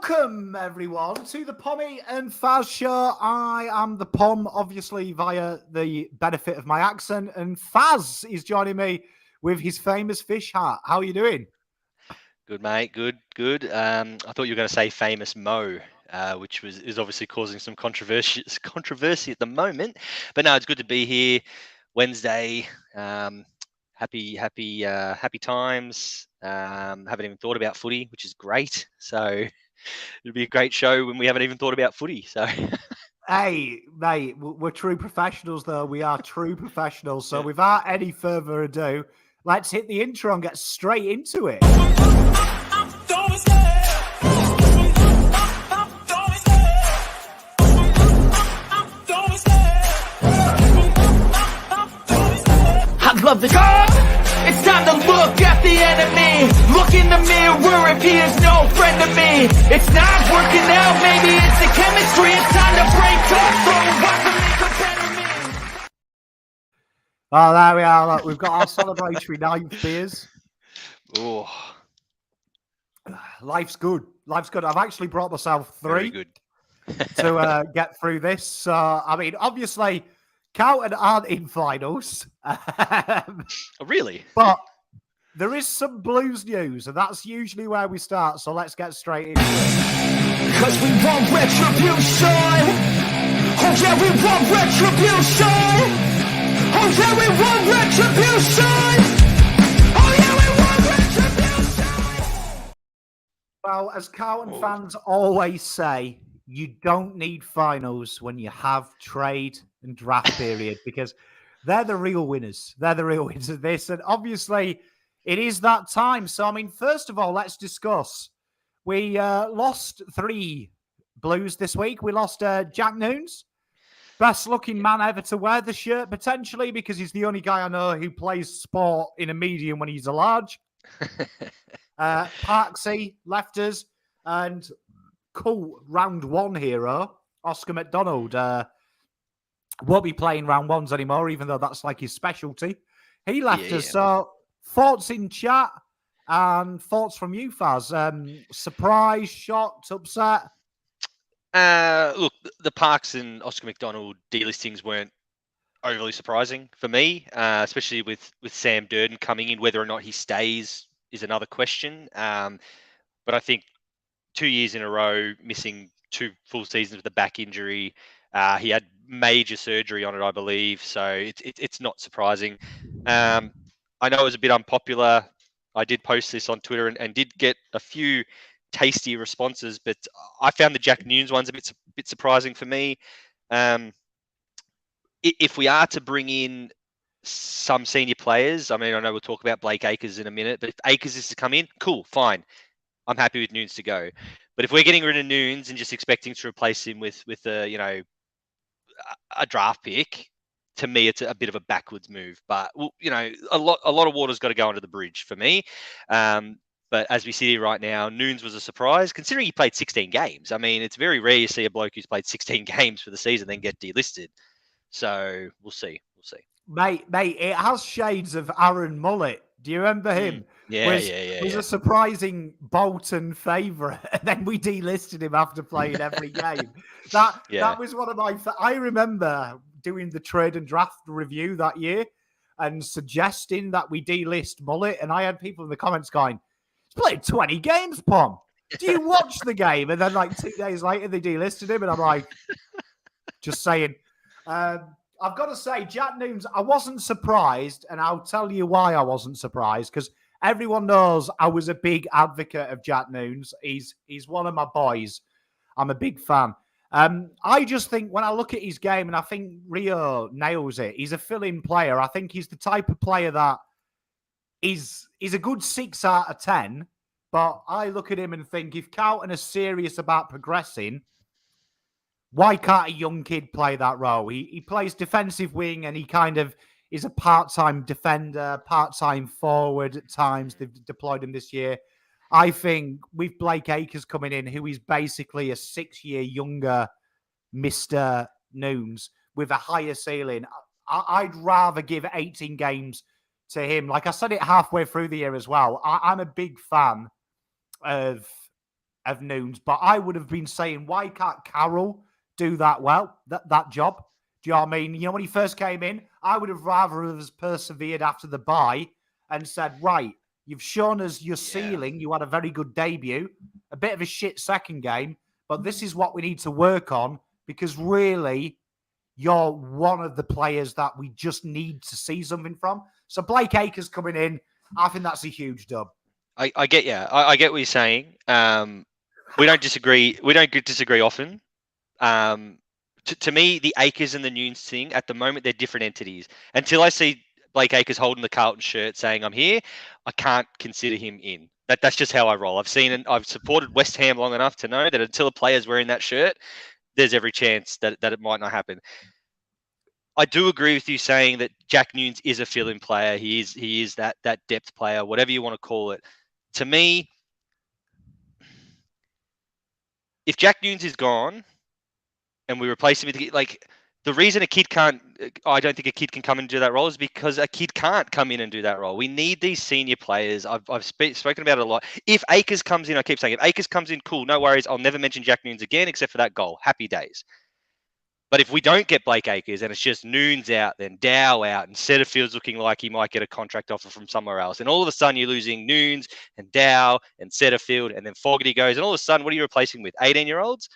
Welcome, everyone, to the Pommy and Fazz show. I am the Pom, obviously, via the benefit of my accent, and Fazz is joining me with his famous fish hat. How are you doing? Good, mate. Good. I thought you were going to say famous Mo, which is obviously causing some controversy at the moment. But no, it's good to be here. Wednesday. Happy times. Haven't even thought about footy, which is great. So it'll be a great show when we haven't even thought about footy. So. Hey, mate, we're true professionals, though. We are true professionals. So without any further ado, let's hit the intro and get straight into it. I love the God. It's time to look at the enemy. Look in the mirror if he is no friend to me. It's not working out, maybe it's the chemistry. It's time to break up, so watch them make a better me. Oh, there we are. Look, we've got our celebratory 9th beers. Oh, life's good. Life's good. I've actually brought myself 3 very good. to get through this. So, I mean, obviously, Carlton aren't in finals. Oh, really? But there is some Blues news, and that's usually where we start. So let's get straight into it. Because we want retribution. Oh, yeah, we want retribution. Oh, yeah, we want retribution. Oh, yeah, we want retribution. Well, as Carlton fans always say, you don't need finals when you have trade and draft period because they're the real winners. They're the real winners of this. And obviously, it is that time. So, I mean, first of all, let's discuss. We lost 3 Blues this week. We lost Jack Nunes, best looking man ever to wear the shirt, potentially, because he's the only guy I know who plays sport in a medium when he's a large. Parksy left us, and cool round 1 hero, Oscar McDonald, won't be playing round 1s anymore, even though that's like his specialty. He left us. So, thoughts in chat and thoughts from you, Fazz. Surprise, shocked, upset? Look, the Parks and Oscar McDonald delistings weren't overly surprising for me, especially with Sam Durden coming in. Whether or not he stays is another question. But I think 2 years in a row, missing 2 full seasons with a back injury. He had major surgery on it, I believe. So it's not surprising. I know it was a bit unpopular. I did post this on Twitter and did get a few tasty responses, but I found the Jack Nunes ones a bit surprising for me. If we are to bring in some senior players, I mean, I know we'll talk about Blake Acres in a minute, but if Acres is to come in, cool, fine. I'm happy with Nunes to go. But if we're getting rid of Nunes and just expecting to replace him with a draft pick, to me, it's a bit of a backwards move. But a lot of water's got to go under the bridge for me. But as we see here right now, Nunes was a surprise, considering he played 16 games. I mean, it's very rare you see a bloke who's played 16 games for the season then get delisted. So we'll see. Mate, it has shades of Aaron Mullet. Do you remember him? Yeah. Was a surprising Bolton favourite, and then we delisted him after playing every game. That was one of my. I remember doing the trade and draft review that year and suggesting that we delist Mullet, and I had people in the comments going, "He's played 20 games, Pom. Do you watch the game?" And then, like 2 days later, they delisted him, and I'm like, just saying. I've got to say, Jack Nunes, I wasn't surprised, and I'll tell you why I wasn't surprised, because everyone knows I was a big advocate of Jack Nunes. He's one of my boys. I'm a big fan. I just think when I look at his game, and I think Rio nails it, he's a fill-in player. I think he's the type of player that is a good 6 out of 10, but I look at him and think if Carlton are serious about progressing, why can't a young kid play that role? He plays defensive wing, and he kind of is a part-time defender, part-time forward at times. They've deployed him this year. I think with Blake Acres coming in, who is basically a 6-year younger Mr. Nunes with a higher ceiling, I'd rather give 18 games to him. Like I said it halfway through the year as well. I'm a big fan of of Nunes, but I would have been saying, why can't Carroll do that well, that job? Do you know what I mean? You know, when he first came in, I would have rather have persevered after the bye and said, right, you've shown us your ceiling. You had a very good debut, a bit of a shit second game, but this is what we need to work on because really you're one of the players that we just need to see something from. So Blake Acres coming in, I think that's a huge dub. I get you. I get what you're saying. We don't disagree. We don't disagree often. To me, the Acres and the Nunes thing, at the moment, they're different entities. Until I see Blake Acres holding the Carlton shirt saying, I'm here, I can't consider him in. That's just how I roll. I've supported West Ham long enough to know that until a player's wearing that shirt, there's every chance that it might not happen. I do agree with you saying that Jack Nunes is a fill-in player. He is that depth player, whatever you want to call it. To me, if Jack Nunes is gone and we replace him with the reason I don't think a kid can come in and do that role is because a kid can't come in and do that role. We need these senior players. I've spoken about it a lot. If Acres comes in, I keep saying, if Acres comes in, cool, no worries. I'll never mention Jack Nunes again except for that goal. Happy days. But if we don't get Blake Acres and it's just Nunes out, then Dow out, and Setterfield's looking like he might get a contract offer from somewhere else, and all of a sudden you're losing Nunes and Dow and Setterfield, and then Fogarty goes, and all of a sudden, what are you replacing with? 18-year-olds?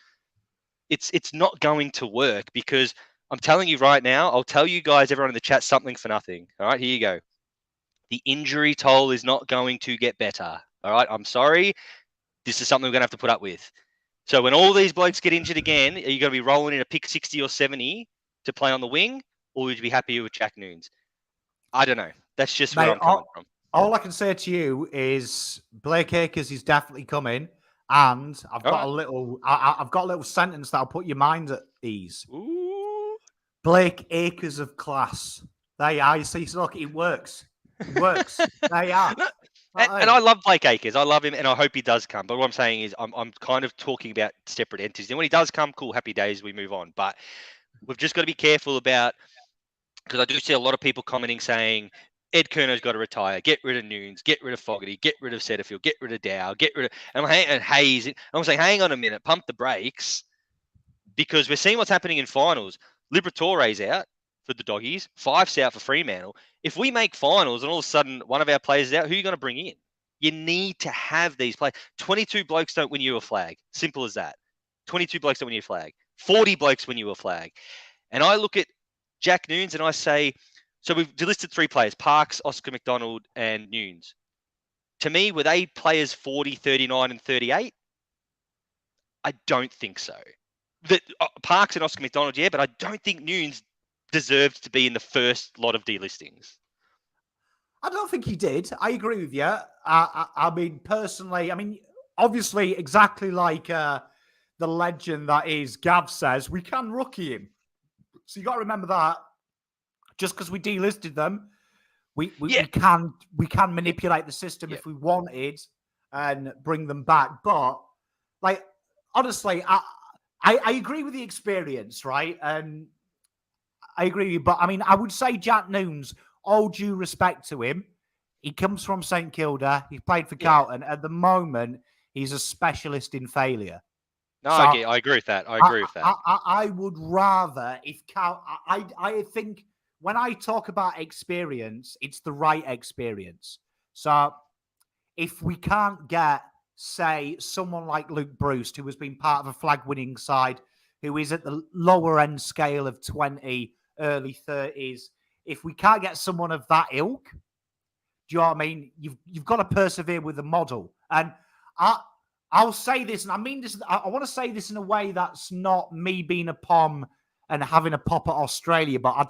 It's not going to work because I'm telling you right now, I'll tell you guys, everyone in the chat, something for nothing. All right, here you go. The injury toll is not going to get better. All right, I'm sorry. This is something we're going to have to put up with. So when all these blokes get injured again, are you going to be rolling in a pick 60 or 70 to play on the wing, or would you be happy with Jack Nunes? I don't know. That's just where I'm coming from. All I can say to you is Blake Acres is definitely coming, and I've got a little sentence that'll put your mind at ease. Ooh. Blake Acres of class. There you are. You see, look, it works. It works. There you are. And I love Blake Acres. I love him, and I hope he does come. But what I'm saying is I'm kind of talking about separate entities. And when he does come, cool, happy days, we move on. But we've just got to be careful about, because I do see a lot of people commenting saying, Ed Kerno's got to retire, get rid of Nunes, get rid of Fogarty, get rid of Setterfield, get rid of Dow, get rid of... And Hayes. I'm saying, hang on a minute, pump the brakes, because we're seeing what's happening in finals. Libbojrjr's out for the Doggies, Fife's out for Fremantle. If we make finals and all of a sudden one of our players is out, who are you going to bring in? You need to have these players. 22 blokes don't win you a flag. Simple as that. 22 blokes don't win you a flag. 40 blokes win you a flag. And I look at Jack Nunes and I say, so we've listed 3 players, Parks, Oscar McDonald, and Nunes. To me, were they players 40, 39, and 38? I don't think so. Parks and Oscar McDonald, yeah, but I don't think Nunes deserved to be in the first lot of delistings. I don't think he did. I agree with you. I mean, personally, obviously, exactly like the legend that is Gav says, we can rookie him. So you got to remember that. Just because we delisted them, we can manipulate the system if we wanted and bring them back. But like, honestly, I agree with the experience, right? And I agree with you. But I would say Jack Nunes, all due respect to him, he comes from St Kilda. He played for Carlton. At the moment, he's a specialist in failure. No, so I agree with that. I agree with that. I would rather, if I think when I talk about experience, it's the right experience. So if we can't get, say, someone like Luke Bruce, who has been part of a flag-winning side, who is at the lower end scale of 20, early 30s, if we can't get someone of that ilk, do you know what I mean? You've got to persevere with the model. And I'll say this, and I mean this, I want to say this in a way that's not me being a pom and having a pop at Australia, but I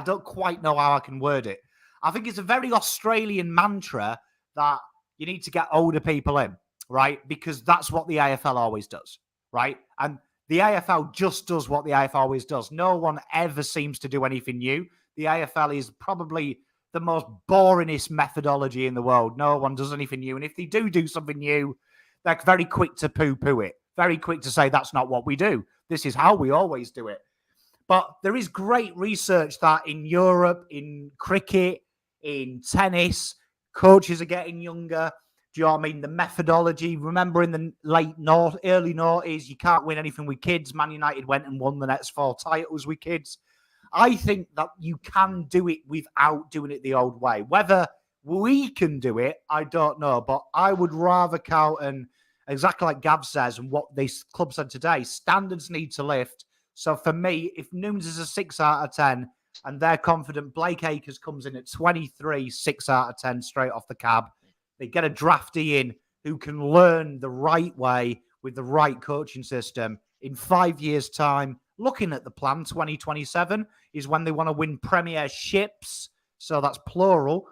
don't quite know how I can word it. I think it's a very Australian mantra that you need to get older people in, right? Because that's what the AFL always does, right? And the AFL just does what the AFL always does. No one ever seems to do anything new. The AFL is probably the most boringest methodology in the world. No one does anything new. And if they do something new, they're very quick to poo-poo it. Very quick to say, that's not what we do. This is how we always do it. But there is great research that in Europe, in cricket, in tennis, coaches are getting younger. Do you know what I mean? The methodology. Remember in the early noughties, you can't win anything with kids. Man United went and won the next 4 titles with kids. I think that you can do it without doing it the old way. Whether we can do it, I don't know. But I would rather Carlton, exactly like Gav says, and what this club said today, standards need to lift. So for me, if Nunes is a 6 out of 10 and they're confident Blake Acres comes in at 23, 6 out of 10 straight off the cab, they get a drafty in who can learn the right way with the right coaching system. In 5 years' time, looking at the plan, 2027 is when they want to win premierships. So that's plural.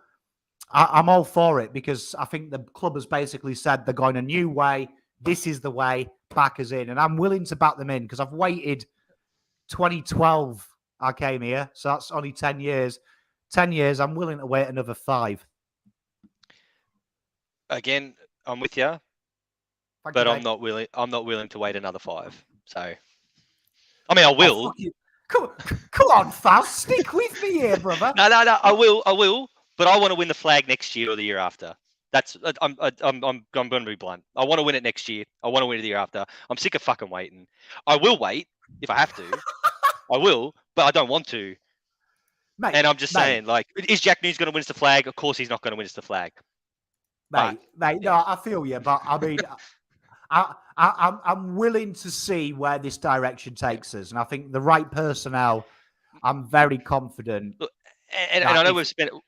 I'm all for it because I think the club has basically said they're going a new way. This is the way, back us in. And I'm willing to back them in because I've waited 2012 I came here. So that's only 10 years. 10 years, I'm willing to wait another 5. Again, I'm with you, but I'm not willing. I'm not willing to wait another 5. So, I mean, I will. Come on, Fazz, stick with me here, brother. No. I will. But I want to win the flag next year or the year after. I'm going to be blunt. I want to win it next year. I want to win it the year after. I'm sick of fucking waiting. I will wait if I have to. I will, but I don't want to. Mate, and I'm just saying, like, is Jack Nunes going to win us the flag? Of course, he's not going to win us the flag. Mate, no, I feel you, but I mean, I'm willing to see where this direction takes us, and I think the right personnel. I'm very confident. Look, and I know we've spent a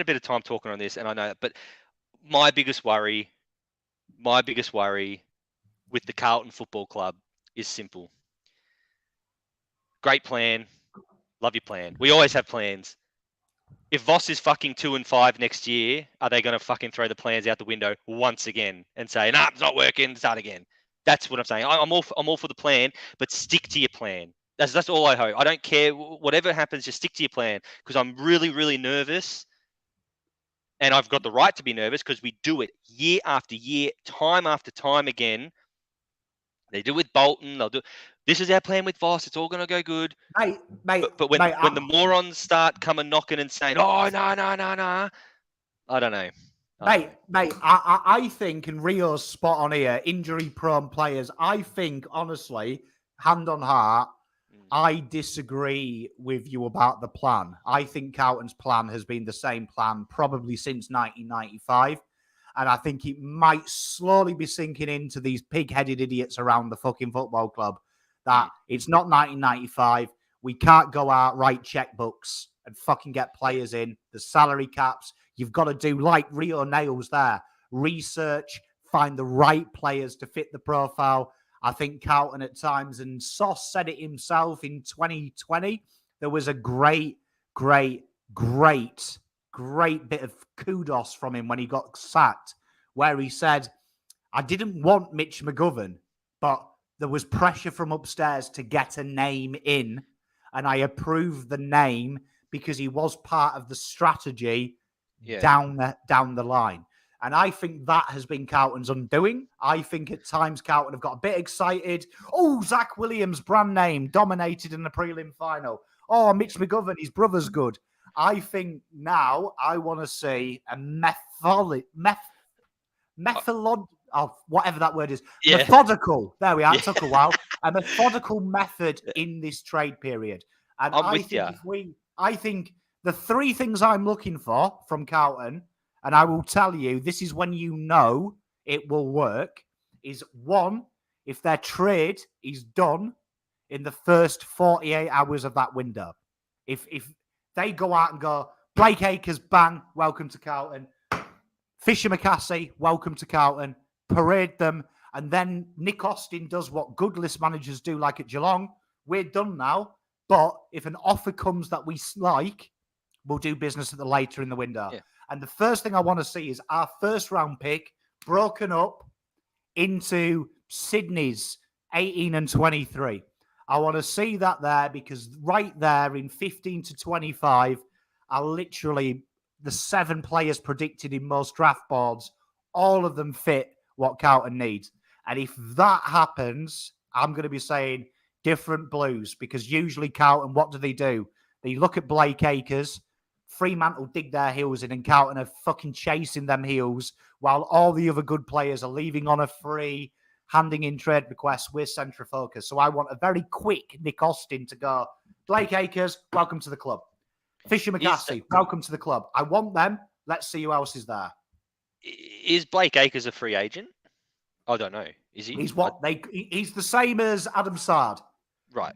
bit of time talking on this, and I know that, but my biggest worry with the Carlton Football Club is simple. Great plan, love your plan. We always have plans. If Voss is fucking 2 and 5 next year, are they going to fucking throw the plans out the window once again and say, nah, it's not working, start again? That's what I'm saying. I'm all for the plan, but stick to your plan. That's all I hope. I don't care. Whatever happens, just stick to your plan because I'm really, really nervous. And I've got the right to be nervous because we do it year after year, time after time again. They do it with Bolton. They'll do. This is our plan with Voss. It's all going to go good. Mate. But when the morons start coming knocking and saying, "Oh no," I don't know. Mate. I think, and Rio's spot on here, injury-prone players. I think, honestly, hand on heart, I disagree with you about the plan. I think Carlton's plan has been the same plan probably since 1995. And I think it might slowly be sinking into these pig-headed idiots around the fucking football club that it's not 1995. We can't go out, write checkbooks and fucking get players in. The salary caps, you've got to do like Rio nails there. Research, find the right players to fit the profile. I think Carlton at times, and Sauce said it himself in 2020, there was a great bit of kudos from him when he got sacked, where he said, I didn't want Mitch McGovern, but there was pressure from upstairs to get a name in, and I approved the name because he was part of the strategy down the line. And I think that has been Carlton's undoing. I think at times Carlton have got a bit excited. Oh, Zach Williams, brand name, dominated in the prelim final. Oh, Mitch McGovern, his brother's good. I think now I want to see a whatever that word is. Yeah. Methodical. There we are. It took a while. A methodical method in this trade period. And I think the 3 things I'm looking for from Carlton, and I will tell you, this is when you know it will work, is 1, if their trade is done in the first 48 hours of that window. If they go out and go, Blake Acres, bang, welcome to Carlton. Fisher McCasey, welcome to Carlton. Parade them. And then Nick Austin does what good list managers do, like at Geelong. We're done now. But if an offer comes that we like, we'll do business at the later in the window. Yeah. And the first thing I want to see is our first round pick broken up into Sydney's 18 and 23. I want to see that there because right there in 15 to 25 are literally the 7 players predicted in most draft boards. All of them fit what Carlton needs. And if that happens, I'm going to be saying different blues because usually Carlton, what do? They look at Blake Acres, Fremantle dig their heels in and Carlton are fucking chasing them heels while all the other good players are leaving on a free, handing in trade requests. We're centre focused. So I want a very quick Nick Austin to go, Blake Acres, welcome to the club. Fisher McCassie, welcome to the club. I want them. Let's see who else is there. Is Blake Acres a free agent? I don't know. Is he? He's the same as Adam Sard. Right.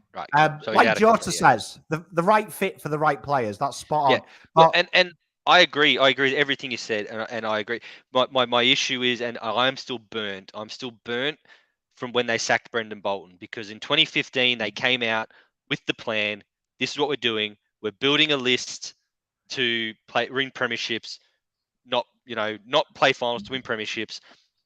So like Jota says, the right fit for the right players. That's spot on. Yeah. And I agree. I agree with everything you said, and I agree. My issue is, and I'm still burnt. I'm still burnt from when they sacked Brendan Bolton, because in 2015 they came out with the plan. This is what we're doing. We're building a list to win premierships, not play finals, to win premierships.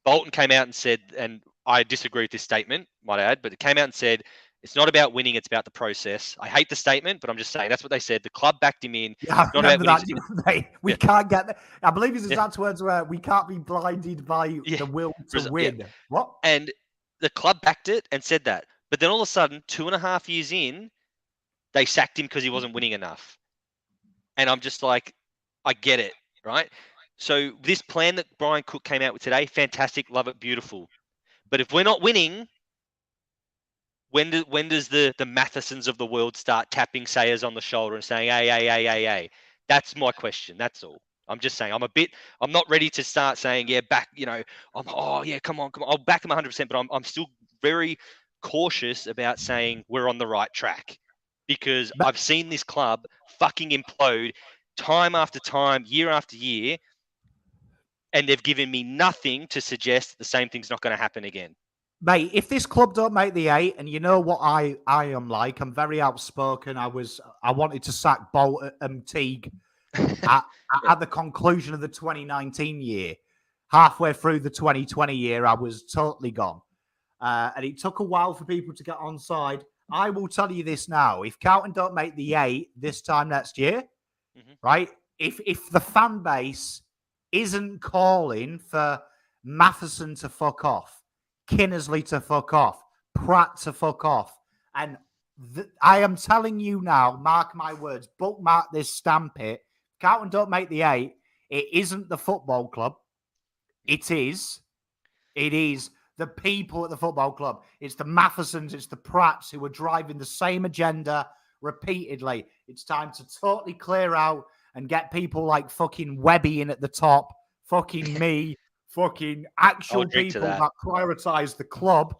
Bolton came out and said, and I disagree with this statement, might add, but it came out and said, it's not about winning, it's about the process. I hate the statement, but I'm just saying that's what they said. The club backed him in. Yeah, not about winning. We can't get that. I believe his exact words were, we can't be blinded by the will to win. Yeah. What? And the club backed it and said that. But then all of a sudden, 2.5 years in, they sacked him because he wasn't winning enough. And I'm just like, I get it, right? So this plan that Bryon Cook came out with today, fantastic, love it, beautiful. But if we're not winning, when does the Mathesons of the world start tapping Sayers on the shoulder and saying, hey? That's my question. That's all. I'm just saying, I'm not ready to start saying, back, come on. I'll back him 100%, but I'm still very cautious about saying we're on the right track, because I've seen this club fucking implode time after time, year after year, and they've given me nothing to suggest the same thing's not going to happen again. Mate, if this club don't make the 8, and you know what I am like, I'm very outspoken. I wanted to sack Bolt and Teague at the conclusion of the 2019 year. Halfway through the 2020 year, I was totally gone. And it took a while for people to get on side. I will tell you this now. If Carlton don't make the 8 this time next year, right? If the fan base isn't calling for Matheson to fuck off, Kinnersley to fuck off, Pratt to fuck off, and I am telling you now, mark my words, bookmark this, stamp it. Carlton don't make the 8. It isn't the football club. It is the people at the football club. It's the Mathesons, it's the Pratts who are driving the same agenda repeatedly. It's time to totally clear out and get people like fucking Webby in at the top, fucking me, fucking actual people that prioritize the club,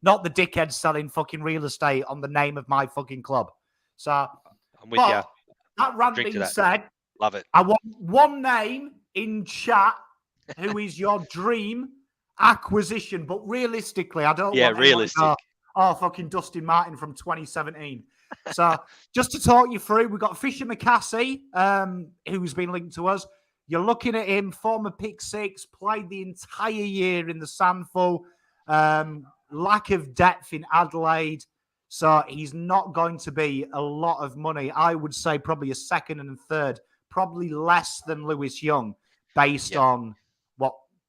not the dickheads selling fucking real estate on the name of my fucking club. So, I'm with you. That rant being said, love it. I want one name in chat who is your dream acquisition, but realistically, I don't want realistic. Fucking Dustin Martin from 2017. So just to talk you through, we've got Fisher McCassie, who's been linked to us. You're looking at him, former pick 6, played the entire year in the Sandful, lack of depth in Adelaide. So he's not going to be a lot of money. I would say probably a second and third, probably less than Lewis Young based on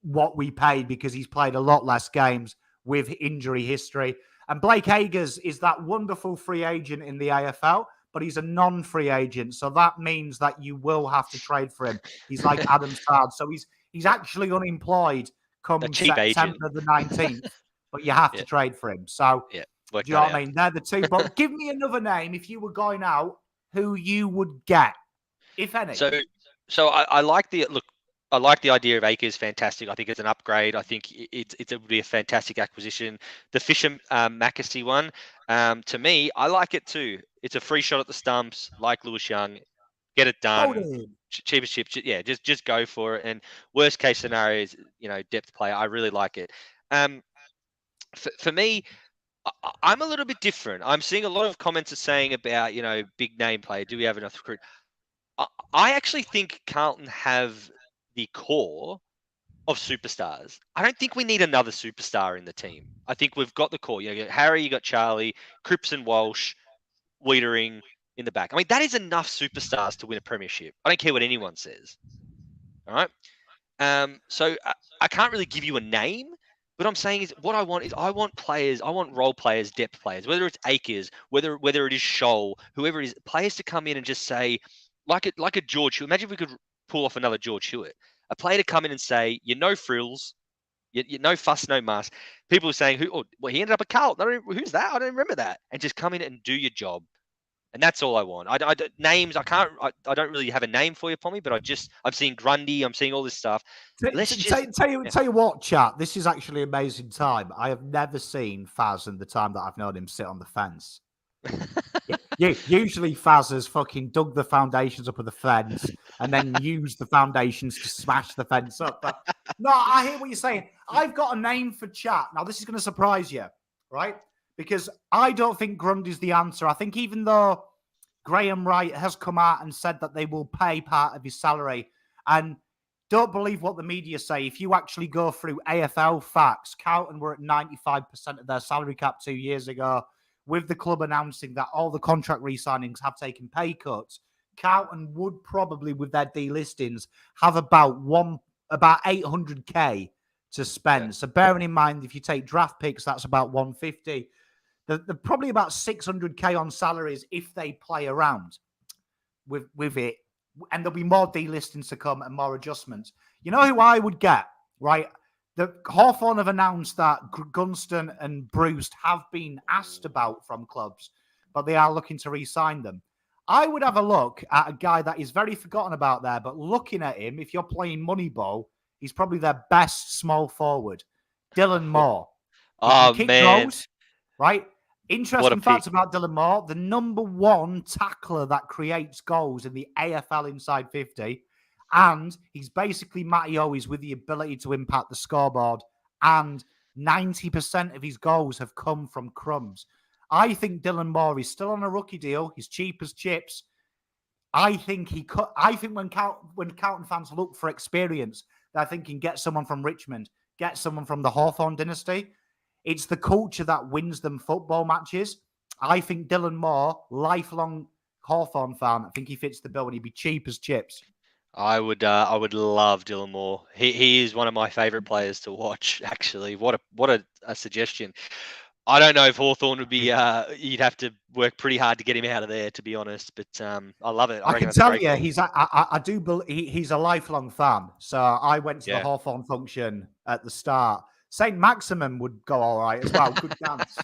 what we paid, because he's played a lot less games with injury history. And Blake Acres is that wonderful free agent in the AFL, but he's a non-free agent. So that means that you will have to trade for him. He's like Adam Sard. So he's actually unemployed come September the 19th, but you have to trade for him. So do you know what I mean? They're the two. But give me another name if you were going out, who you would get, if any. So I like the look. I like the idea of Acres. Fantastic. I think it's an upgrade. I think it would be a fantastic acquisition. The Fisher McCassie one, to me, I like it too. It's a free shot at the stumps, like Lewis Young. Get it done. Cheapest chip. Yeah, just go for it. And worst case scenario is, depth player. I really like it. For me, I'm a little bit different. I'm seeing a lot of comments are saying about, big name player. Do we have enough recruit? I actually think Carlton have the core of superstars. I don't think we need another superstar in the team. I think we've got the core. You got Harry, you got Charlie, Cripps and Walsh, Wiedering in the back. I mean, that is enough superstars to win a premiership. I don't care what anyone says. All right. So I can't really give you a name, but I'm saying is what I want players, I want role players, depth players, whether it's Acres, whether it is Scholl, whoever it is, players to come in and just say, like a George Hewitt. Imagine if we could pull off another George Hewitt, a player to come in and say, "You no frills, you no fuss, no muss." People are saying, "Who? Oh, well, he ended up at Carlton. Who's that? I don't remember that." And just come in and do your job. And that's all I want. Names, I don't really have a name for you, Pommy, but I'm seeing Grundy, I'm seeing all this stuff. Tell you what, chat, this is actually amazing time. I have never seen Fazz in the time that I've known him sit on the fence. Usually Fazz has fucking dug the foundations up of the fence and then used the foundations to smash the fence up. But no, I hear what you're saying. I've got a name for chat. Now, this is going to surprise you, right? Because I don't think Grundy's the answer. I think even though Graham Wright has come out and said that they will pay part of his salary, and don't believe what the media say. If you actually go through AFL facts, Carlton were at 95% of their salary cap 2 years ago, with the club announcing that all the contract re-signings have taken pay cuts. Carlton would probably, with their delistings, have about 800k to spend. Yeah. So bearing in mind, if you take draft picks, that's about 150. They're probably about 600k on salaries if they play around with it. And there'll be more delistings to come and more adjustments. You know who I would get, right? The Hawthorn have announced that Gunston and Bruce have been asked about from clubs, but they are looking to re-sign them. I would have a look at a guy that is very forgotten about there, but looking at him, if you're playing Moneyball, he's probably their best small forward, Dylan Moore. Oh, man. Goals, right? Interesting facts about Dylan Moore, the number one tackler that creates goals in the AFL inside 50. And he's basically Matty Owies with the ability to impact the scoreboard. And 90% of his goals have come from crumbs. I think Dylan Moore is still on a rookie deal. He's cheap as chips. I think when Carlton fans look for experience, they're thinking get someone from Richmond, get someone from the Hawthorn dynasty. It's the culture that wins them football matches. I think Dylan Moore, lifelong Hawthorn fan, I think he fits the bill and he'd be cheap as chips. I would love Dylan Moore. He is one of my favourite players to watch, actually. What a suggestion. I don't know if Hawthorn would be, you'd have to work pretty hard to get him out of there, to be honest. But I love it. I can tell you, I do believe he's a lifelong fan. So I went to the Hawthorn function at the start. St. Maximum would go all right as well. Good dance.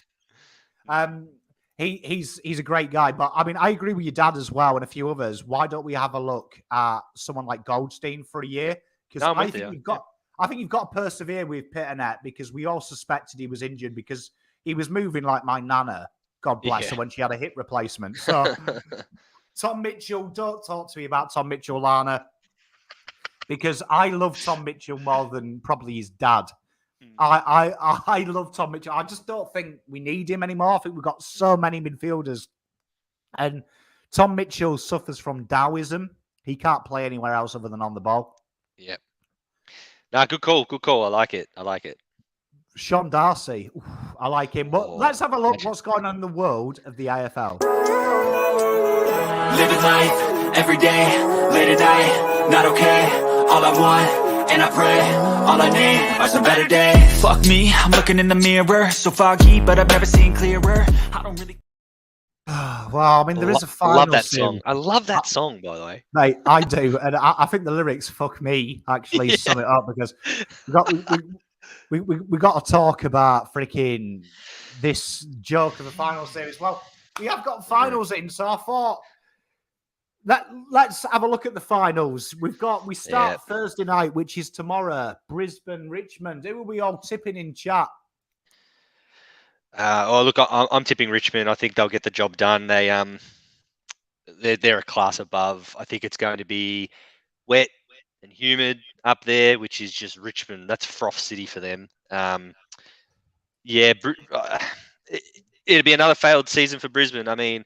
He's a great guy. But, I mean, I agree with your dad as well and a few others. Why don't we have a look at someone like Goldstein for a year? Because I think you've got to persevere with PeterV because we all suspected he was injured because he was moving like my nana, God bless her, when she had a hip replacement. So, Tom Mitchell, don't talk to me about Tom Mitchell, Lana, because I love Tom Mitchell more than probably his dad. I love Tom Mitchell. I just don't think we need him anymore. I think we've got so many midfielders. And Tom Mitchell suffers from Taoism. He can't play anywhere else other than on the ball. Yep. No, good call. Good call. I like it. Sean Darcy. Oof, I like him. But let's have a look what's going on in the world of the AFL. Living life every day, late at night, not okay. All I want. And I pray, all I need are some better days. Fuck me, I'm looking in the mirror. So foggy, but I've never seen clearer. I don't really... Well, I mean, there is a final love that song. I love that song, by the way. Mate, I do. And I think the lyrics, fuck me, actually sum it up because we got to talk about freaking this joke of the final series. Well, we have got finals in, so I thought... Let's have a look at the finals. We start Thursday night, which is tomorrow. Brisbane, Richmond. Who are we all tipping in chat? Look, I'm tipping Richmond. I think they'll get the job done. They're a class above. I think it's going to be wet and humid up there, which is just Richmond. That's froth city for them. It'll be another failed season for Brisbane. I mean,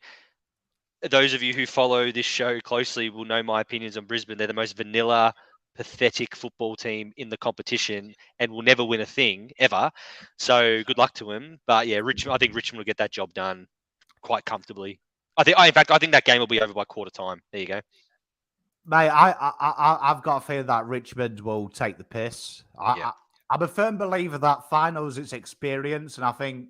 those of you who follow this show closely will know my opinions on Brisbane. They're the most vanilla, pathetic football team in the competition and will never win a thing ever. So good luck to them. But yeah, I think Richmond will get that job done quite comfortably. I think that game will be over by quarter time. There you go. Mate, I've got a feeling that Richmond will take the piss. I'm a firm believer that finals it's experience, and I think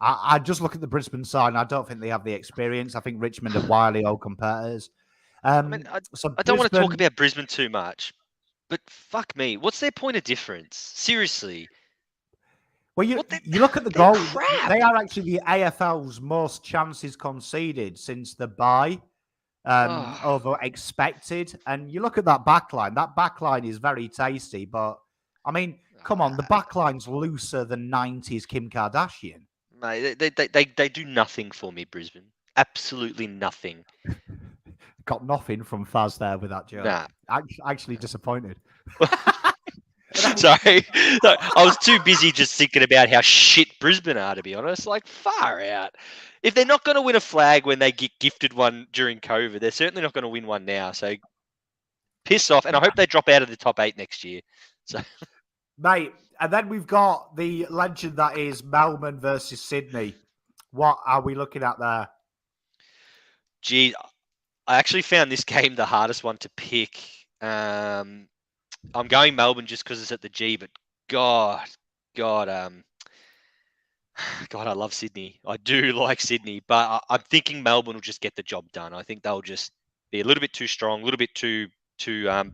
I just look at the Brisbane side, and I don't think they have the experience. I think Richmond are wildly old competitors. I mean, I don't want to talk about Brisbane too much, but fuck me, what's their point of difference? Seriously. Well, you look at the goal. They are actually the AFL's most chances conceded since the bye, over expected. And you look at that backline. That backline is very tasty, but I mean, come on, the backline's looser than 90s Kim Kardashian. Mate, they do nothing for me, Brisbane. Absolutely nothing. Got nothing from Fazz there with that joke. Nah. Actually disappointed. Sorry. No, I was too busy just thinking about how shit Brisbane are, to be honest. Like, far out. If they're not going to win a flag when they get gifted one during COVID, they're certainly not going to win one now. So, piss off. And I hope they drop out of the top 8 next year. So, mate, and then we've got the legend that is Melbourne versus Sydney. What are we looking at there? Gee, I actually found this game the hardest one to pick. I'm going Melbourne just because it's at the G, but God, I love Sydney. I do like Sydney, but I'm thinking Melbourne will just get the job done. I think they'll just be a little bit too strong, a little bit too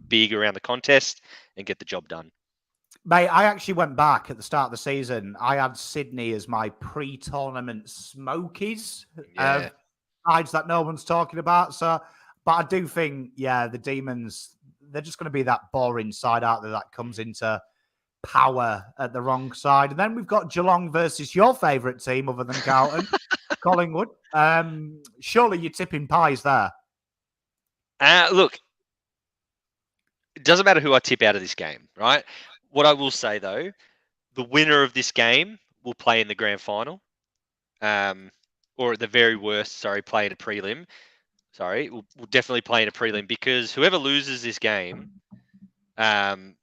big around the contest and get the job done. Mate, I actually went back at the start of the season. I had Sydney as my pre-tournament smokies. Yeah. Sides that no one's talking about. So, but I do think, the Demons, they're just going to be that boring side out there that comes into power at the wrong side. And then we've got Geelong versus your favourite team other than Carlton, Collingwood. Surely you're tipping pies there. Look, it doesn't matter who I tip out of this game, right? What I will say, though, the winner of this game will play in the grand final. Or at the very worst, play in a prelim. We'll definitely play in a prelim because whoever loses this game, let me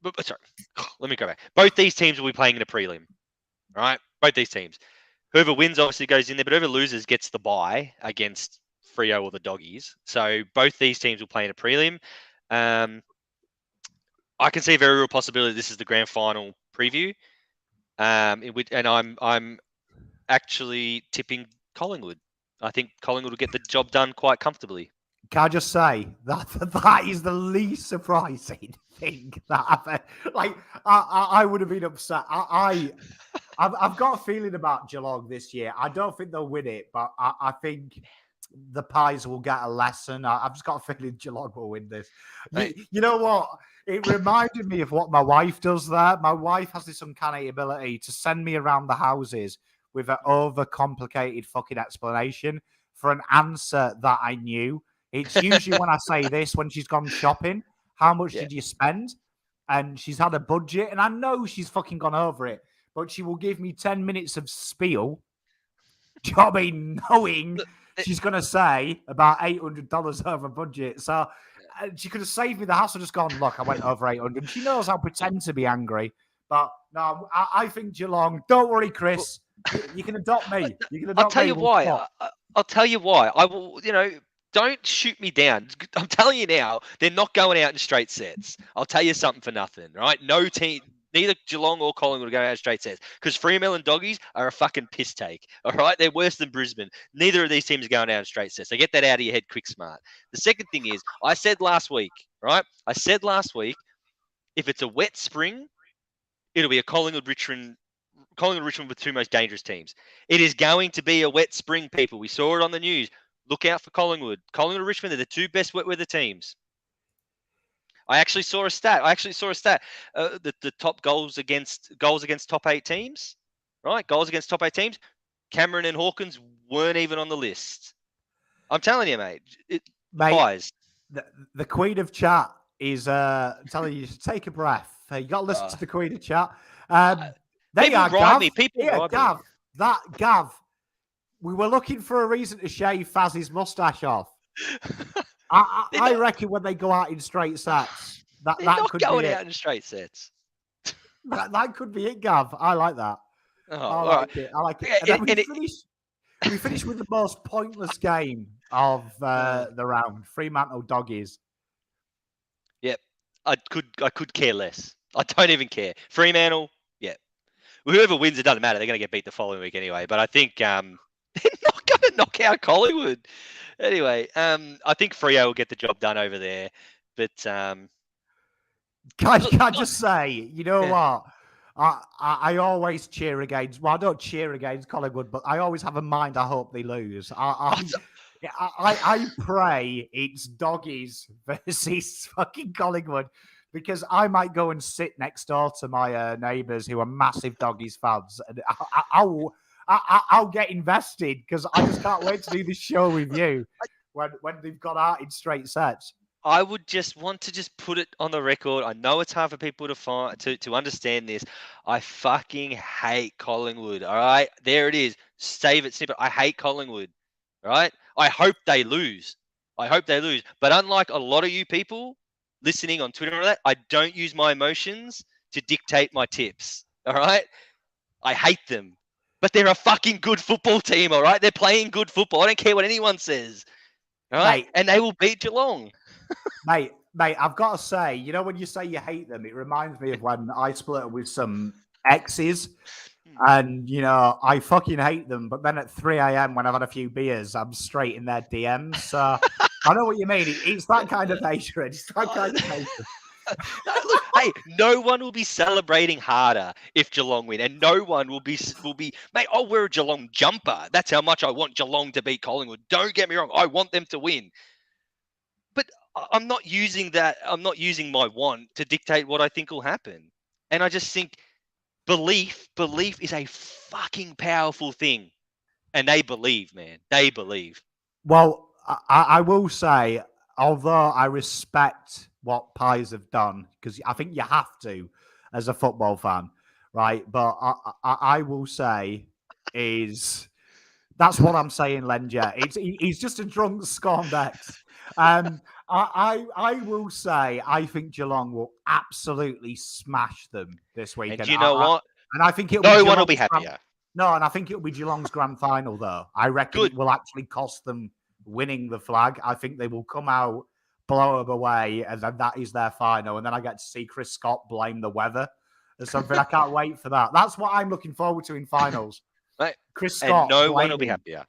go back. Both these teams will be playing in a prelim, right? Both these teams. Whoever wins obviously goes in there, but whoever loses gets the bye against Freo or the Doggies. So both these teams will play in a prelim. I can see a very real possibility this is the grand final preview, and I'm actually tipping Collingwood. I think Collingwood will get the job done quite comfortably. Can I just say that is the least surprising thing that happened? Like, I would have been upset. I've got a feeling about Geelong this year. I don't think they'll win it, but I think the Pies will get a lesson. I've just got a feeling Geelong will win this. You know what? It reminded me of what my wife does there. My wife has this uncanny ability to send me around the houses with an overcomplicated fucking explanation for an answer that I knew. It's usually when I say this, when she's gone shopping, how much did you spend? And she's had a budget, and I know she's fucking gone over it, but she will give me 10 minutes of spiel, knowing she's going to say about $800 over budget. So she could have saved me the hassle, just gone, look, I went over 800. She knows I'll pretend to be angry. But no, I think Geelong, don't worry, Chris. You can adopt me. I'll tell you why. I'll tell you why. I will, don't shoot me down. I'm telling you now, they're not going out in straight sets. I'll tell you something for nothing, right? No team, neither Geelong or Collingwood are going out in straight sets because Fremantle and Doggies are a fucking piss take, all right? They're worse than Brisbane. Neither of these teams are going out in straight sets. So get that out of your head quick, smart. The second thing is, I said last week, right? If it's a wet spring, it'll be a Collingwood-Richmond with two most dangerous teams. It is going to be a wet spring, people. We saw it on the news. Look out for Collingwood. Collingwood and Richmond are the two best wet weather teams. I actually saw a stat. The top goals against top 8 teams, right? Goals against top 8 teams. Cameron and Hawkins weren't even on the list. I'm telling you, mate. Pies. The Queen of Chat is telling you to take a breath. You got to listen to the Queen of Chat. There you are, Gav. Gav. Gav. We were looking for a reason to shave Fazz's mustache off. I reckon when they go out in straight sets, that could be it. Going out in straight sets. that could be it, Gav. I like that. Oh, I like it. And then we finished with the most pointless game of the round. Fremantle Doggies. Yep. I could care less. I don't even care. Fremantle, yeah. Whoever wins, it doesn't matter. They're going to get beat the following week anyway. But I think they're not going to knock out Collingwood. Anyway, I think Freo will get the job done over there. But Can I just say, you know what? I always cheer against. Well, I don't cheer against Collingwood, but I always have in mind. I hope they lose. I pray it's doggies versus fucking Collingwood, because I might go and sit next door to my neighbours who are massive doggies fans, and I'll get invested because I just can't wait to do this show with you when they've got out in straight sets. I would just want to just put it on the record. I know it's hard for people to understand this. I fucking hate Collingwood. All right, there it is. Save it, snippet. I hate Collingwood. All right. I hope they lose. But unlike a lot of you people listening on Twitter and all that, I don't use my emotions to dictate my tips. All right. I hate them, but they're a fucking good football team. All right. They're playing good football. I don't care what anyone says. All right. And they will beat Geelong. Mate, I've got to say, you know, when you say you hate them, it reminds me of when I split with some exes, and, you know, I fucking hate them. But then at 3 a.m. when I've had a few beers, I'm straight in their DMs. So I know what you mean. It's that kind of hatred. It's that kind of hatred. Look, hey, no one will be celebrating harder if Geelong win, and no one will be, mate, I'll wear a Geelong jumper. That's how much I want Geelong to beat Collingwood. Don't get me wrong. I want them to win. But I'm not using that. I'm not using my want to dictate what I think will happen. And I just think belief is a fucking powerful thing. And they believe, man. They believe. Well, I will say, although I respect what Pies have done, because I think you have to as a football fan, right? But I will say is that's what I'm saying, LyndenH. He's just a drunk scorned ex. I will say I think Geelong will absolutely smash them this weekend. And do you know what? And I think no one will be happier. No, and I think it'll be Geelong's grand final, though. I reckon it will actually cost them winning the flag. I think they will come out, blow them away, and then that is their final. And then I get to see Chris Scott blame the weather or something. I can't wait for that. That's what I'm looking forward to in finals. Right. Chris Scott. And no one will be happier.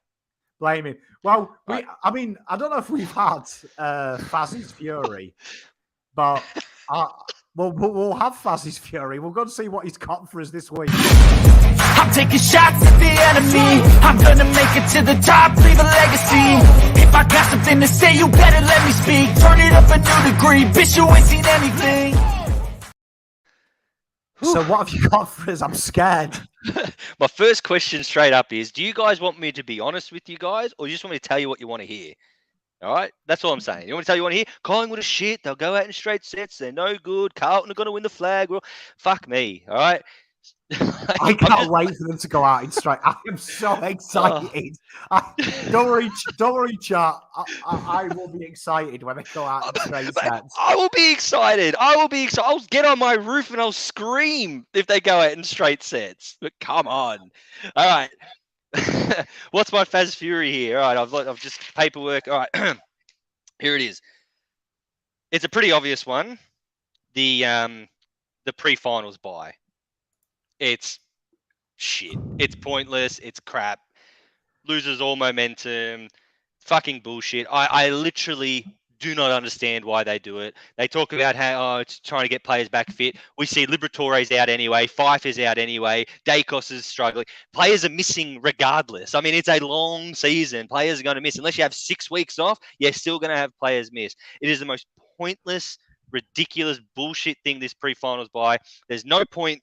Blaming. Well, I mean, I don't know if we've had Fazz's Fury, but we'll have Fazz's Fury. We'll go and see what he's got for us this week. I'm taking shots at the enemy. I'm gonna make it to the top, leave a legacy. If I got something to say, you better let me speak. Turn it up a new degree, bitch, you ain't seen anything. So what have you got for us? I'm scared. My first question straight up is, do you guys want me to be honest with you guys, or you just want me to tell you what you want to hear? All right? That's all I'm saying. You want me to tell you what you want to hear? Collingwood is shit. They'll go out in straight sets. They're no good. Carlton are going to win the flag. Well, fuck me. All right? I can't wait for them to go out in straight. I am so excited. Don't worry, chat. I will be excited when they go out in straight sets. I will be excited. I'll get on my roof and I'll scream if they go out in straight sets. But come on. All right. What's my Fazz Fury here? All right, I've just paperwork. All right. Here it is. It's a pretty obvious one. The pre-finals bye. It's shit. It's pointless. It's crap. Loses all momentum. Fucking bullshit. I literally do not understand why they do it. They talk about how it's trying to get players back fit. We see Libbojrjr's out anyway. Fife is out anyway. Dacos is struggling. Players are missing regardless. I mean, it's a long season. Players are going to miss. Unless you have 6 weeks off, you're still going to have players miss. It is the most pointless, ridiculous bullshit thing, this pre-finals bye. There's no point.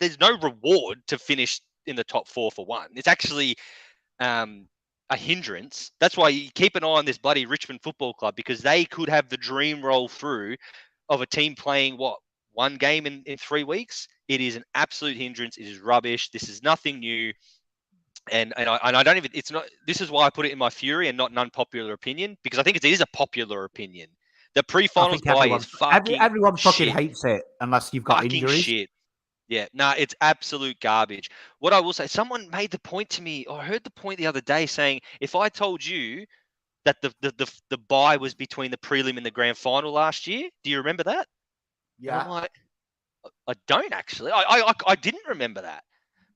There's no reward to finish in the top 4 for one. It's actually a hindrance. That's why you keep an eye on this bloody Richmond Football Club, because they could have the dream roll through of a team playing, one game in 3 weeks? It is an absolute hindrance. It is rubbish. This is nothing new. And I don't even, it's not, this is why I put it in my Fury and not an unpopular opinion, because I think it is a popular opinion. The pre-finals bye is fucking everyone fucking shit. hates it unless you've got fucking injuries. Shit. Yeah, it's absolute garbage. What I will say, someone made the point to me, or I heard the point the other day saying, if I told you that the bye was between the prelim and the grand final last year, do you remember that? Yeah. And I'm like, I don't actually. I didn't remember that.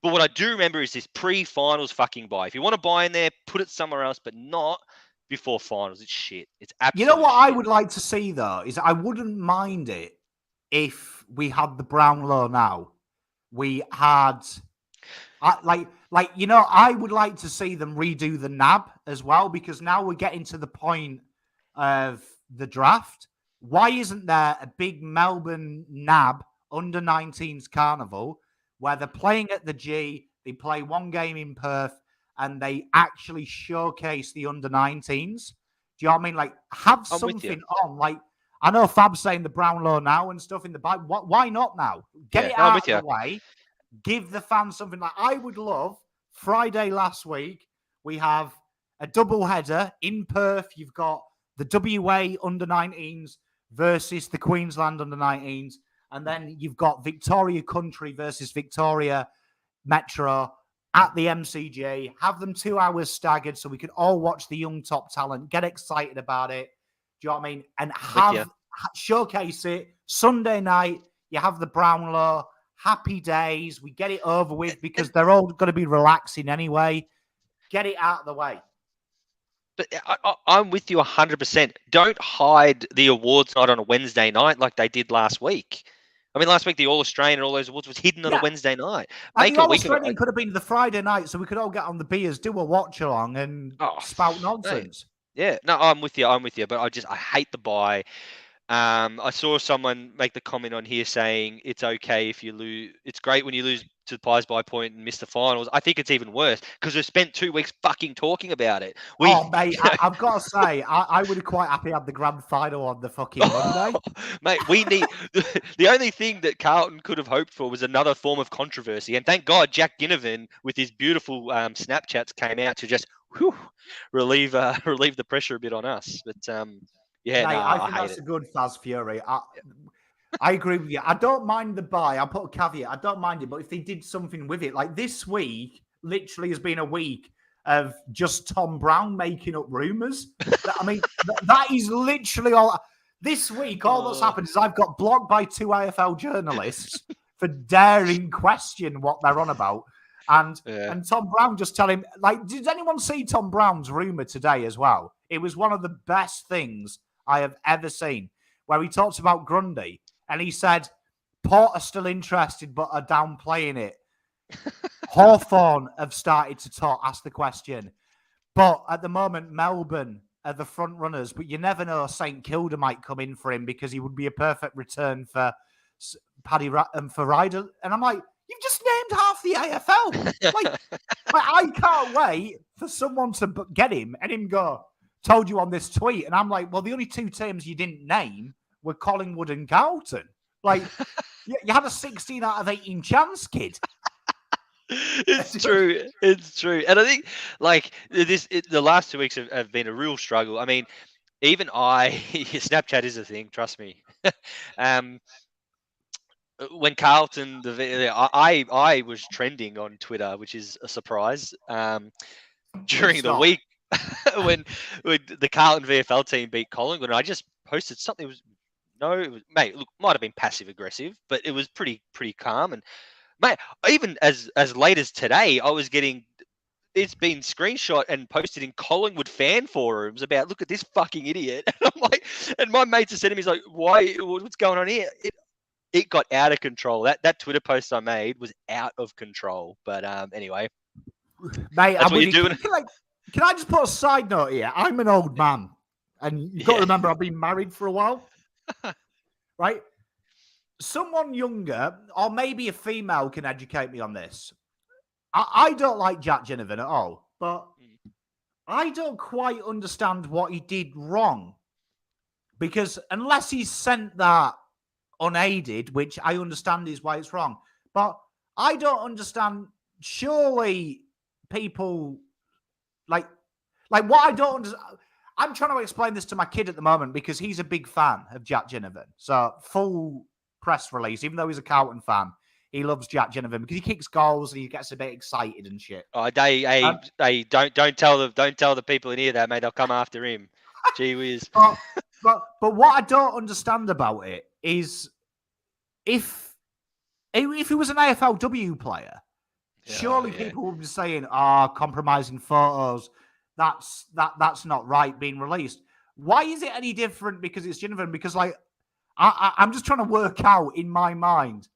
But what I do remember is this pre-finals fucking bye. If you want to buy in there, put it somewhere else, but not before finals. It's shit. It's absolutely You know what I shit. would like to see, though, is I wouldn't mind it if we had the Brownlow now. We had... I would like to see them redo the NAB as well, because now we're getting to the point of the draft. Why isn't there a big Melbourne NAB under-19s carnival where they're playing at the G, they play one game in Perth, and they actually showcase the under-19s? Do you know what I mean? Like, have something on. Like, I know Fab's saying the Brownlow now and stuff in the back. Why not now? Get it out of the way. Give the fans something. Like, I would love Friday last week, we have a double header in Perth. You've got the WA under-19s versus the Queensland under-19s. And then you've got Victoria Country versus Victoria Metro at the MCG. Have them 2 hours staggered so we can all watch the young top talent, get excited about it. Do you know what I mean? And showcase it. Sunday night, you have the Brownlow. Happy days. We get it over with because they're all going to be relaxing anyway. Get it out of the way. But I'm with you 100%. Don't hide the awards night on a Wednesday night like they did last week. I mean, last week, the All-Australian and all those awards was hidden on a Wednesday night. Make the All-Australian could have been the Friday night, so we could all get on the beers, do a watch-along, and spout nonsense. Yeah, no, I'm with you. But I hate the buy. I saw someone make the comment on here saying it's okay if you lose. It's great when you lose to the Pies by point and miss the finals. I think it's even worse because we've spent 2 weeks fucking talking about it. Mate, I've got to say, I would have quite happy had the grand final on the fucking Monday. Mate, we need... The only thing that Carlton could have hoped for was another form of controversy. And thank God Jack Ginnivan, with his beautiful Snapchats, came out to just relieve the pressure a bit on us. But... yeah, mate, no, I think that's a good Faz Fury. I agree with you. I don't mind the buy. I'll put a caveat. I don't mind it, but if they did something with it, like this week, literally has been a week of just Tom Brown making up rumours. I mean, that is literally all. This week, all that's happened is I've got blocked by 2 AFL journalists for daring question what they're on about. And Tom Brown just tell him, like, did anyone see Tom Brown's rumour today as well? It was one of the best things I have ever seen, where he talks about Grundy, and he said, Port are still interested, but are downplaying it. Hawthorn have started to ask the question. But at the moment, Melbourne are the front runners, but you never know. St Kilda might come in for him because he would be a perfect return for Paddy and for Ryder. And I'm like, you've just named half the AFL. Like, I can't wait for someone to get him and him go, told you on this tweet. And I'm like, well, the only 2 teams you didn't name were Collingwood and Carlton. Like, you had a 16 out of 18 chance, kid. It's true. It's true. And I think, like, the last 2 weeks have been a real struggle. I mean, even Snapchat is a thing, trust me. When Carlton, I was trending on Twitter, which is a surprise, during the week when the Carlton VFL team beat Collingwood. And I just posted something. Mate, look, might have been passive aggressive, but it was pretty calm. And mate, even as late as today, I was getting. It's been screenshot and posted in Collingwood fan forums about, look at this fucking idiot. And I'm like, and my mates are sending me, he's like, why? What's going on here? It got out of control. That Twitter post I made was out of control. But anyway, mate, that's what you're doing. Can I just put a side note here? I'm an old man, and you've got to remember I've been married for a while, right? Someone younger, or maybe a female, can educate me on this. I don't like Jack Ginnivan at all, but I don't quite understand what he did wrong, because unless he's sent that unaided, which I understand is why it's wrong, but I don't understand. Surely people like what I don't understand. I'm trying to explain this to my kid at the moment because he's a big fan of Jack Ginnivan. So full press release, even though he's a Carlton fan, he loves Jack Ginnivan because he kicks goals and he gets a bit excited and shit. Oh, don't tell the people in here that, mate. They'll come after him. Gee whiz. But what I don't understand about it is if he was an AFLW player, surely people would be saying, compromising photos. that's not right being released. Why is it any different because it's Ginnivan? Because like I'm just trying to work out in my mind.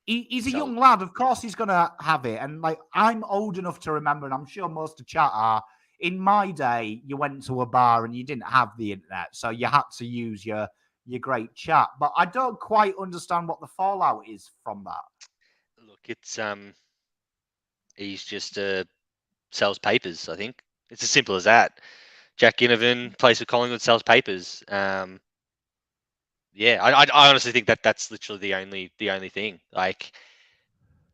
He's a young lad. Of course he's going to have it. And like I'm old enough to remember, and I'm sure most of chat are, in my day, you went to a bar and you didn't have the internet. So you had to use your great chat. But I don't quite understand what the fallout is from that. Look, it's he's just sells papers, I think. It's as simple as that. Jack Ginnivan plays for Collingwood, sells papers. Yeah, I honestly think that's literally the only thing. Like,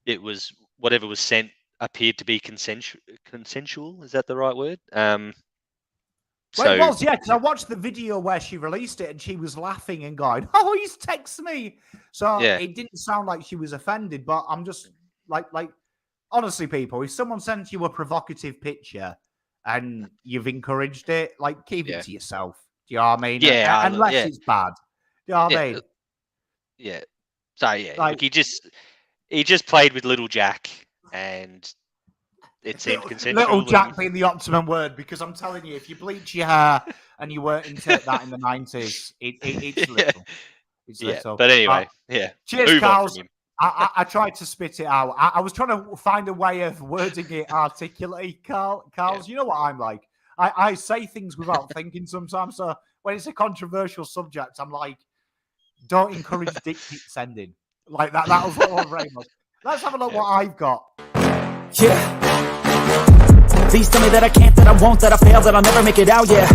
it was whatever was sent appeared to be consensual. Is that the right word? Well, it was, yeah, because I watched the video where she released it and she was laughing and going, "Oh, he's texted me." So it didn't sound like she was offended, but I'm just like honestly, people, if someone sends you a provocative picture and you've encouraged it, like keep it to yourself. Do you know what I mean? Yeah, unless it's bad. Do you know what I mean? Yeah. So yeah, like, look, he just played with little Jack, and it seemed consensual. Little Jack being the optimum word, because I'm telling you, if you bleach your hair and you weren't into that in the 90s, it's little. It's little. But anyway, cheers, Carlz. I tried to spit it out. I was trying to find a way of wording it articulately, Carlz. You know what I'm like. I say things without thinking sometimes. So when it's a controversial subject, I'm like, don't encourage dick pic sending. Like that was what I'm very much. Let's have a look what I've got. Yeah. Please tell me that I can't, that I won't, that I fail, that I'll never make it out, yeah.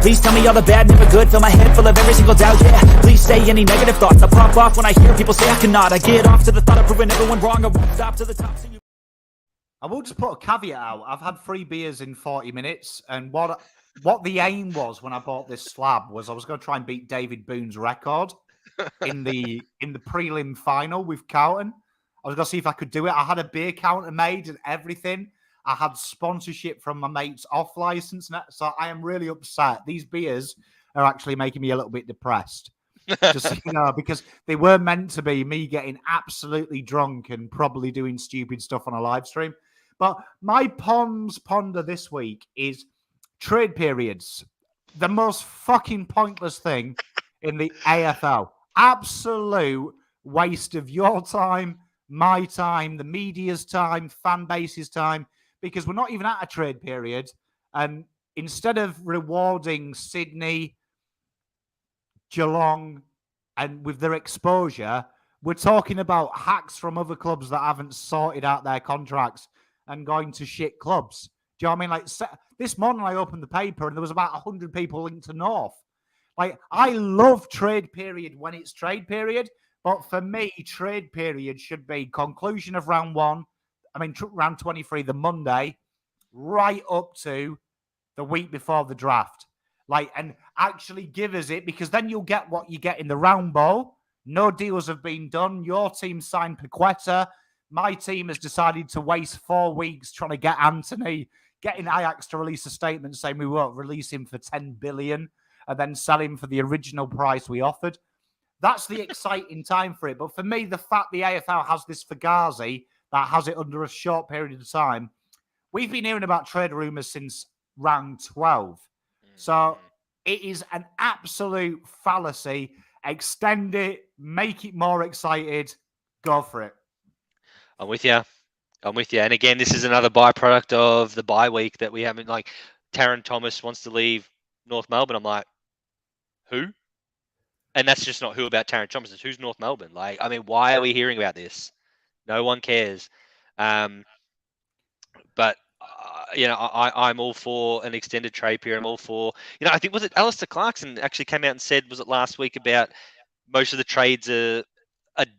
Please tell me all the bad, never good, fill my head full of every single doubt, yeah. Please say any negative thoughts, I pop off when I hear people say I cannot. I get off to the thought of proving everyone wrong, I won't stop to the top. I will just put a caveat out. I've had 3 beers in 40 minutes, and what the aim was when I bought this slab was I was going to try and beat David Boone's record in the prelim final with Carlton. I was going to see if I could do it. I had a beer counter made and everything. I had sponsorship from my mate's off license, so I am really upset. These beers are actually making me a little bit depressed. Just so you know, because they were meant to be me getting absolutely drunk and probably doing stupid stuff on a live stream. But my ponder this week is trade periods. The most fucking pointless thing in the AFL. Absolute waste of your time, my time, the media's time, fan base's time, because we're not even at a trade period. And instead of rewarding Sydney, Geelong, and with their exposure, we're talking about hacks from other clubs that haven't sorted out their contracts and going to shit clubs. Do you know what I mean? Like this morning I opened the paper and there was about 100 people linked to North. Like, I love trade period when it's trade period, but for me, trade period should be conclusion of round 1, round 23, the Monday, right up to the week before the draft. Like, and actually give us it, because then you'll get what you get in the round ball. No deals have been done. Your team signed Paqueta. My team has decided to waste 4 weeks trying to get Anthony, getting Ajax to release a statement saying we won't release him for 10 billion and then sell him for the original price we offered. That's the exciting time for it. But for me, the fact the AFL has this Fugazi that has it under a short period of time, we've been hearing about trade rumours since round 12. So it is an absolute fallacy. Extend it, make it more excited, go for it. I'm with you. And again, this is another byproduct of the bye week that we haven't, like, Taron Thomas wants to leave North Melbourne. I'm like, who? And that's just not who about Taron Thomas. It's who's North Melbourne. Like, I mean, why are we hearing about this? No one cares. But, I'm all for an extended trade period. I'm all for, I think, was it Alistair Clarkson actually came out and said, was it last week, about most of the trades are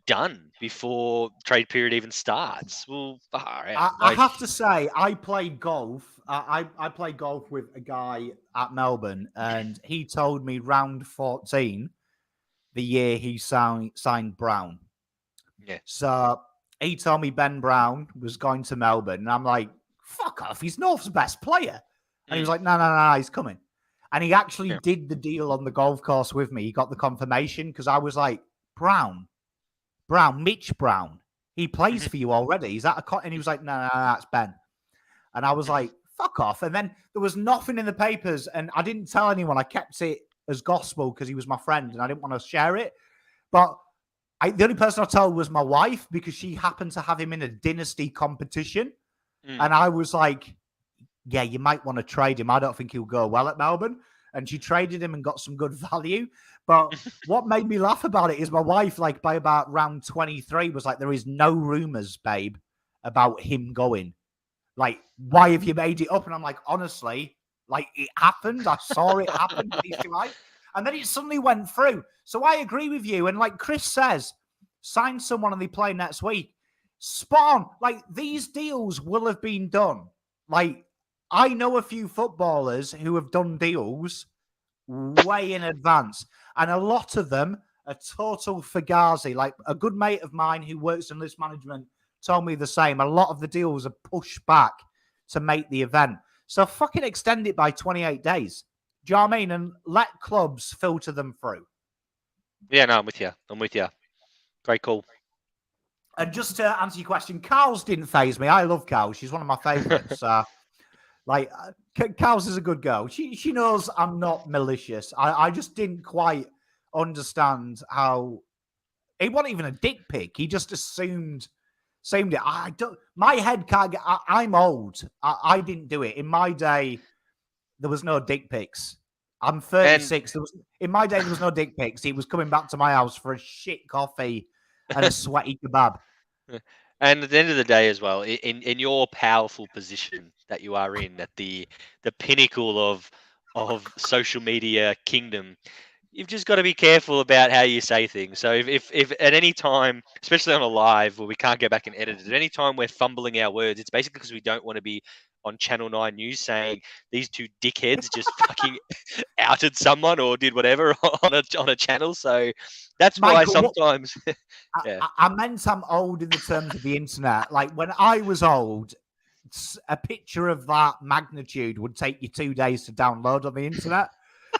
done before trade period even starts. Well, I have to say, I played golf. I played golf with a guy at Melbourne, and he told me round 14, the year he signed Brown. Yeah. So he told me Ben Brown was going to Melbourne, and I'm like, fuck off, he's North's best player. And he was like, no, he's coming. And he actually did the deal on the golf course with me. He got the confirmation, because I was like, Mitch Brown, he plays for you already. Is that a cut? And he was like, no, it's Ben. And I was like, fuck off. And then there was nothing in the papers, and I didn't tell anyone. I kept it as gospel because he was my friend and I didn't want to share it. But the only person I told was my wife because she happened to have him in a dynasty competition. And I was like, yeah, you might want to trade him. I don't think he'll go well at Melbourne. And she traded him and got some good value. But what made me laugh about it is my wife, like by about round 23, was like, there is no rumors, babe, about him going. Like, why have you made it up? And I'm like, honestly, like it happened. I saw it happen. And then it suddenly went through. So I agree with you. And like Chris says, sign someone and they play next week. Spot on. Like these deals will have been done. Like I know a few footballers who have done deals way in advance. And a lot of them are total fugazi. Like a good mate of mine who works in list management told me the same. A lot of the deals are pushed back to make the event. So fucking extend it by 28 days. Do you know what I mean? And let clubs filter them through. Yeah, no, I'm with you. Great call. And just to answer your question, Carlz didn't faze me. I love Carlz. She's one of my favourites. Carlz is a good girl. She knows I'm not malicious. I just didn't quite understand how... It wasn't even a dick pic. He just assumed it. I don't... My head can't get... I'm old. I didn't do it. In my day, there was no dick pics. I'm 36. In my day, there was no dick pics. He was coming back to my house for a shit coffee and a sweaty kebab. And at the end of the day as well, in your powerful position that you are in, at the pinnacle of social media kingdom, you've just got to be careful about how you say things. So if at any time, especially on a live where we can't go back and edit it, at any time we're fumbling our words, it's basically because we don't want to be on Channel 9 News saying these two dickheads just fucking outed someone or did whatever on a channel. So that's Michael, why sometimes... yeah. I meant I'm old in the terms of the internet. Like when I was old, a picture of that magnitude would take you 2 days to download on the internet.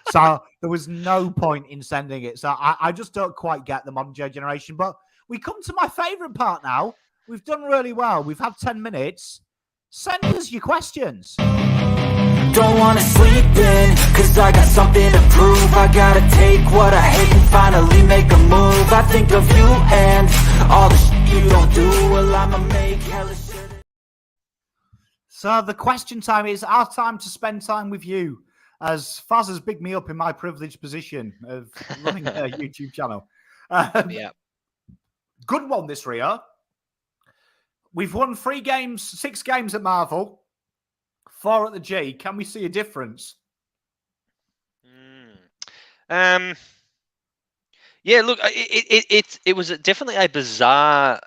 So there was no point in sending it. So I just don't quite get the modern generation. But we come to my favourite part now. We've done really well. We've had 10 minutes. Send us your questions. Don't wanna sleep in, cause I got something to prove. I gotta take what I hate and finally make a move. I think of you and all the shit you don't do. Well, I'ma make hella shit. So the question time is our time to spend time with you, as Fazz has bigged me up in my privileged position of running a YouTube channel. Yeah. Good one this Rio. We've won 6 games at Marvel, 4 at the G. Can we see a difference? Yeah, look, it was definitely a bizarre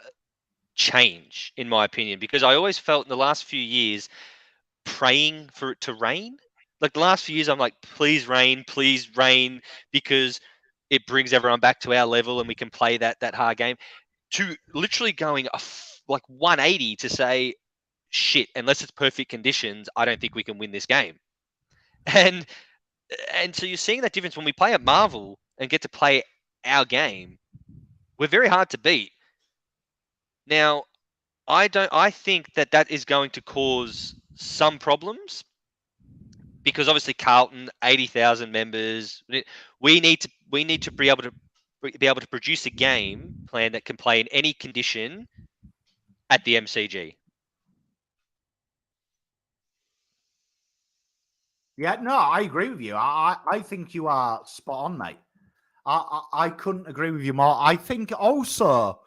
change, in my opinion, because I always felt in the last few years praying for it to rain. Like the last few years, I'm like, please rain, because it brings everyone back to our level and we can play that hard game. To literally going like 180 to say, shit, unless it's perfect conditions, I don't think we can win this game. And so you're seeing that difference when we play at Marvel and get to play our game. We're very hard to beat. Now, I think that is going to cause some problems because obviously Carlton, 80,000 members, we need to be able to produce a game plan that can play in any condition at the MCG. Yeah, no, I agree with you. I think you are spot on, mate. I couldn't agree with you more. I think also,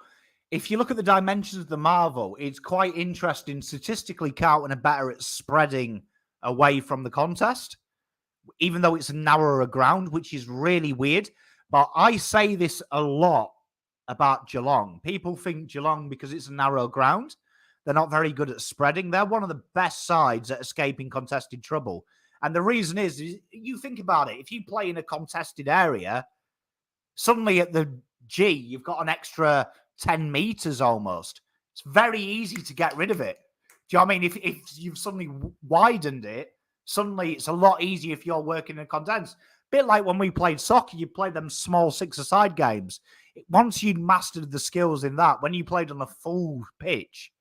if you look at the dimensions of the Marvel, it's quite interesting. Statistically, Carlton are better at spreading away from the contest, even though it's a narrower ground, which is really weird. But I say this a lot about Geelong. People think Geelong, because it's a narrow ground, they're not very good at spreading. They're one of the best sides at escaping contested trouble. And the reason is you think about it. If you play in a contested area, suddenly at the G, you've got an extra 10 meters almost. It's very easy to get rid of it. Do you know what I mean? If you've suddenly widened it, suddenly it's a lot easier if you're working in a condensed. Bit like when we played soccer, you played them small 6-a-side games. Once you'd mastered the skills in that, when you played on a full pitch,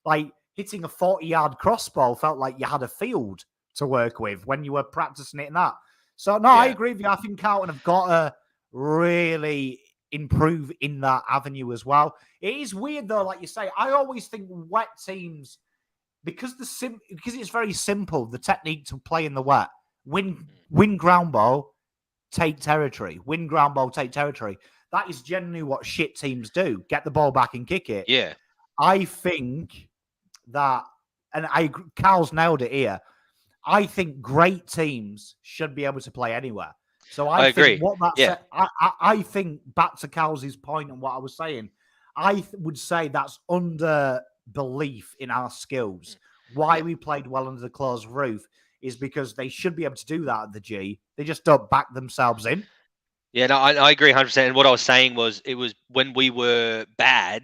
like hitting a 40-yard crossball felt like you had a field to work with when you were practicing it and that. So, no, I agree with you. I think Carlton have got to really improve in that avenue as well. It is weird, though, like you say. I always think wet teams, because it's very simple, the technique to play in the wet, win ground ball, take territory. Win ground ball, take territory. That is generally what shit teams do. Get the ball back and kick it. Yeah. I think that, and Carl's nailed it here, I think great teams should be able to play anywhere. So I think agree. I think back to Carl's point and what I was saying, I would say that's under belief in our skills. Why we played well under the closed roof is because they should be able to do that at the G. They just don't back themselves in. Yeah, no, I agree 100%. And what I was saying was, it was when we were bad,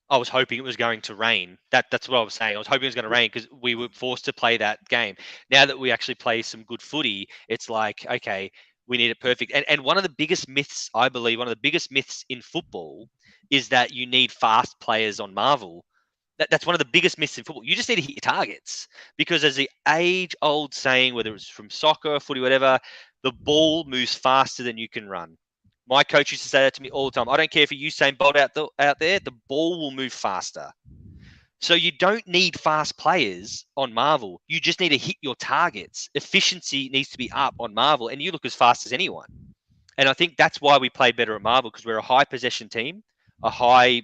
I was hoping it was going to rain. That's what I was saying. I was hoping it was going to rain because we were forced to play that game. Now that we actually play some good footy, it's like, okay, we need it perfect. And one of the biggest myths, I believe, one of the biggest myths in football is that you need fast players on Marvel. That's one of the biggest myths in football. You just need to hit your targets, because as the age-old saying, whether it's from soccer, footy, whatever, the ball moves faster than you can run. My coach used to say that to me all the time. I don't care if you Usain Bolt out there, the ball will move faster. So you don't need fast players on Marvel. You just need to hit your targets. Efficiency needs to be up on Marvel, and you look as fast as anyone. And I think that's why we play better at Marvel, because we're a high possession team, a high,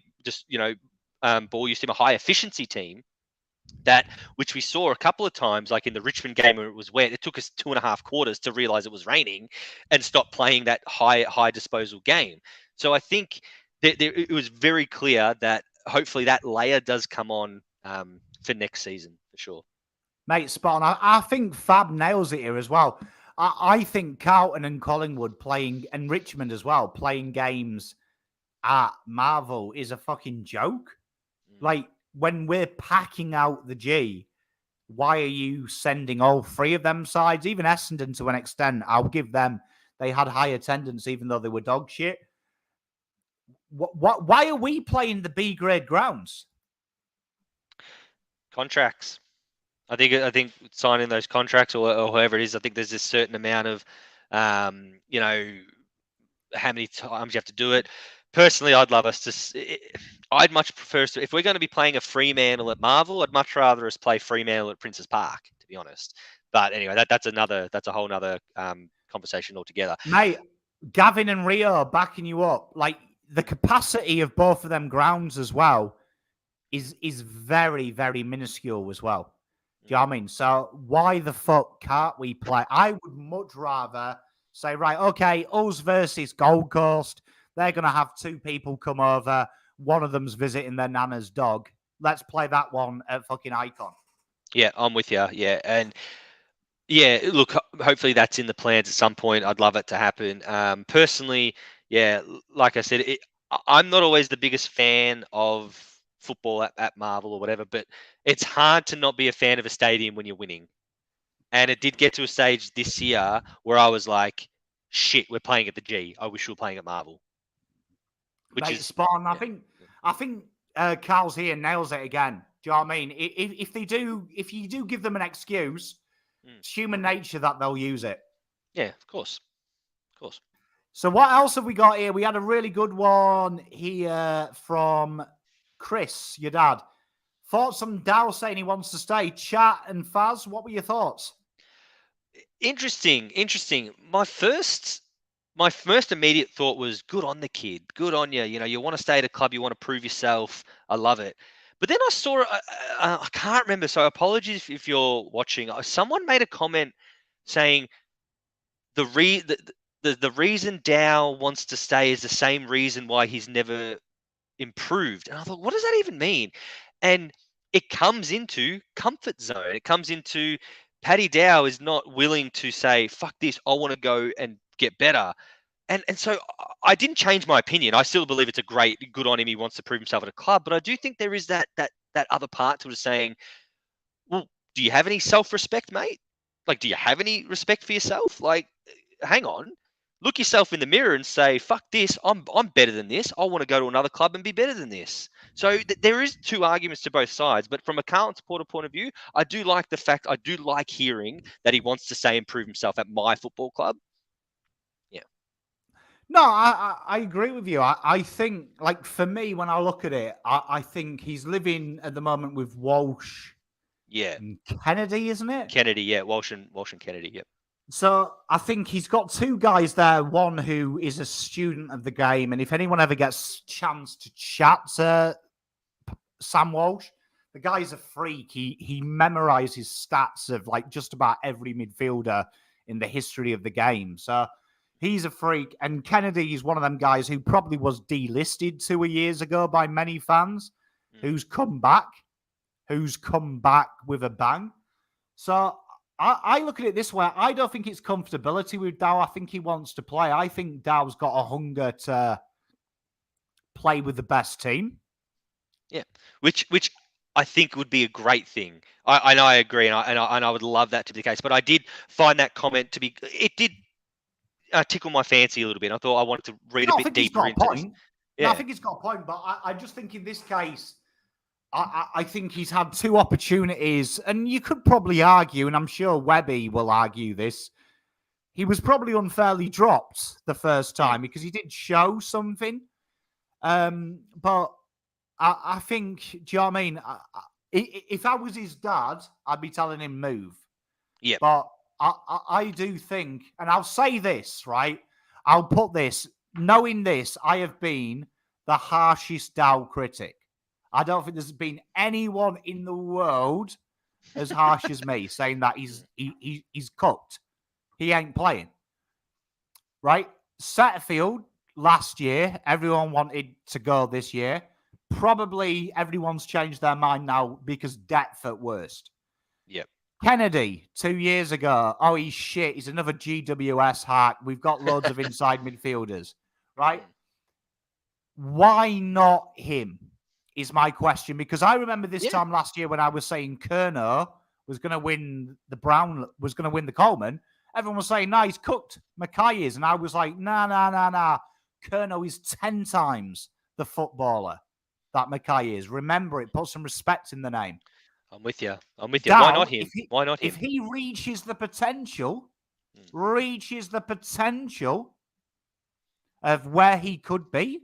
ball use team, a high efficiency team. Which we saw a couple of times, like in the Richmond game where it was wet. It took us 2.5 quarters to realize it was raining and stop playing that high disposal game. So I think that it was very clear that hopefully that layer does come on for next season for sure. Mate, spot on. I think Fab nails it here as well. I think Carlton and Collingwood playing, and Richmond as well, playing games at Marvel is a fucking joke. Like, when we're packing out the G, why are you sending all three of them sides? Even Essendon, to an extent, I'll give them, they had high attendance even though they were dog shit. Why are we playing the B grade grounds? Contracts. I think signing those contracts or whoever it is, I think there's a certain amount of, how many times you have to do it. Personally, I'd love us to. I'd much prefer if we're going to be playing a Fremantle at Marvel, I'd much rather us play Fremantle at Princes Park, to be honest. But anyway, that's a whole nother conversation altogether. Mate, Gavin and Rio are backing you up. Like, the capacity of both of them grounds as well is very, very minuscule as well. Do you know what I mean? So why the fuck can't we play? I would much rather say, right, okay, us versus Gold Coast. They're going to have 2 people come over. One of them's visiting their nana's dog. Let's play that one at fucking Icon. Yeah, I'm with you. Yeah. And yeah, look, hopefully that's in the plans at some point. I'd love it to happen. Personally, yeah, like I said, I'm not always the biggest fan of football at Marvel or whatever, but it's hard to not be a fan of a stadium when you're winning. And it did get to a stage this year where I was like, shit, we're playing at the G. I wish we were playing at Marvel. Which is spot on. I think Carl's here nails it again. Do you know what I mean? If you do give them an excuse, it's human nature that they'll use it. Yeah, of course. So what else have we got here? We had a really good one here from Chris, your dad. Thoughts on Dow saying he wants to stay? Chat and Fazz, what were your thoughts? Interesting. My first immediate thought was, good on the kid. Good on you. You know, you want to stay at a club. You want to prove yourself. I love it. But then I saw, I can't remember. So apologies if you're watching. Someone made a comment saying the reason Dow wants to stay is the same reason why he's never improved. And I thought, what does that even mean? And it comes into comfort zone. It comes into Paddy Dow is not willing to say, fuck this, I want to go and get better. And so I didn't change my opinion. I still believe it's good on him. He wants to prove himself at a club. But I do think there is that other part to it, saying, well, do you have any self-respect, mate? Like, do you have any respect for yourself? Like, hang on. Look yourself in the mirror and say, fuck this, I'm better than this. I want to go to another club and be better than this. So there is two arguments to both sides, but from a Carlton supporter point of view, I do like the fact, I do like hearing that he wants to say improve himself at my football club. Yeah. No, I agree with you. I think, like, for me, when I look at it, I think he's living at the moment with Walsh and Kennedy, isn't it? Kennedy, yeah. Walsh and Kennedy, yep. So I think he's got two guys there, one who is a student of the game, and if anyone ever gets a chance to chat to Sam Walsh, the guy's a freak. He memorizes stats of like just about every midfielder in the history of the game. So he's a freak. And Kennedy is one of them guys who probably was delisted 2 years ago by many fans, who's come back with a bang. So I look at it this way. I don't think it's comfortability with Dow. I think he wants to play. I think Dow's got a hunger to play with the best team. Yeah, which I think would be a great thing. I agree, and I would love that to be the case. But I did find that comment to be, it did tickle my fancy a little bit. I thought I wanted to read a bit deeper into this. Yeah. No, I think he's got a point, but I just think in this case, I think he's had two opportunities, and you could probably argue, and I'm sure Webby will argue this, he was probably unfairly dropped the first time because he did show something. But I think, do you know what I mean? If I was his dad, I'd be telling him move. Yeah. But I do think, and I'll say this, right? I'll put this, knowing this, I have been the harshest Dow critic. I don't think there's been anyone in the world as harsh as me saying that he's cooked. He ain't playing. Right? Setterfield last year, everyone wanted to go this year. Probably everyone's changed their mind now because depth at worst. Yep. Kennedy, 2 years ago. Oh, he's shit. He's another GWS hack. We've got loads of inside midfielders. Right? Why not him? Is my question, because I remember this time last year when I was saying Kerno was going to win the Coleman. Everyone was saying, "No, he's cooked. Mackay is," and I was like, "Nah. Kerno is 10 times the footballer that Mackay is. Remember it. Put some respect in the name." I'm with you. Dow, Why not him? Why not him? If he reaches the potential of where he could be.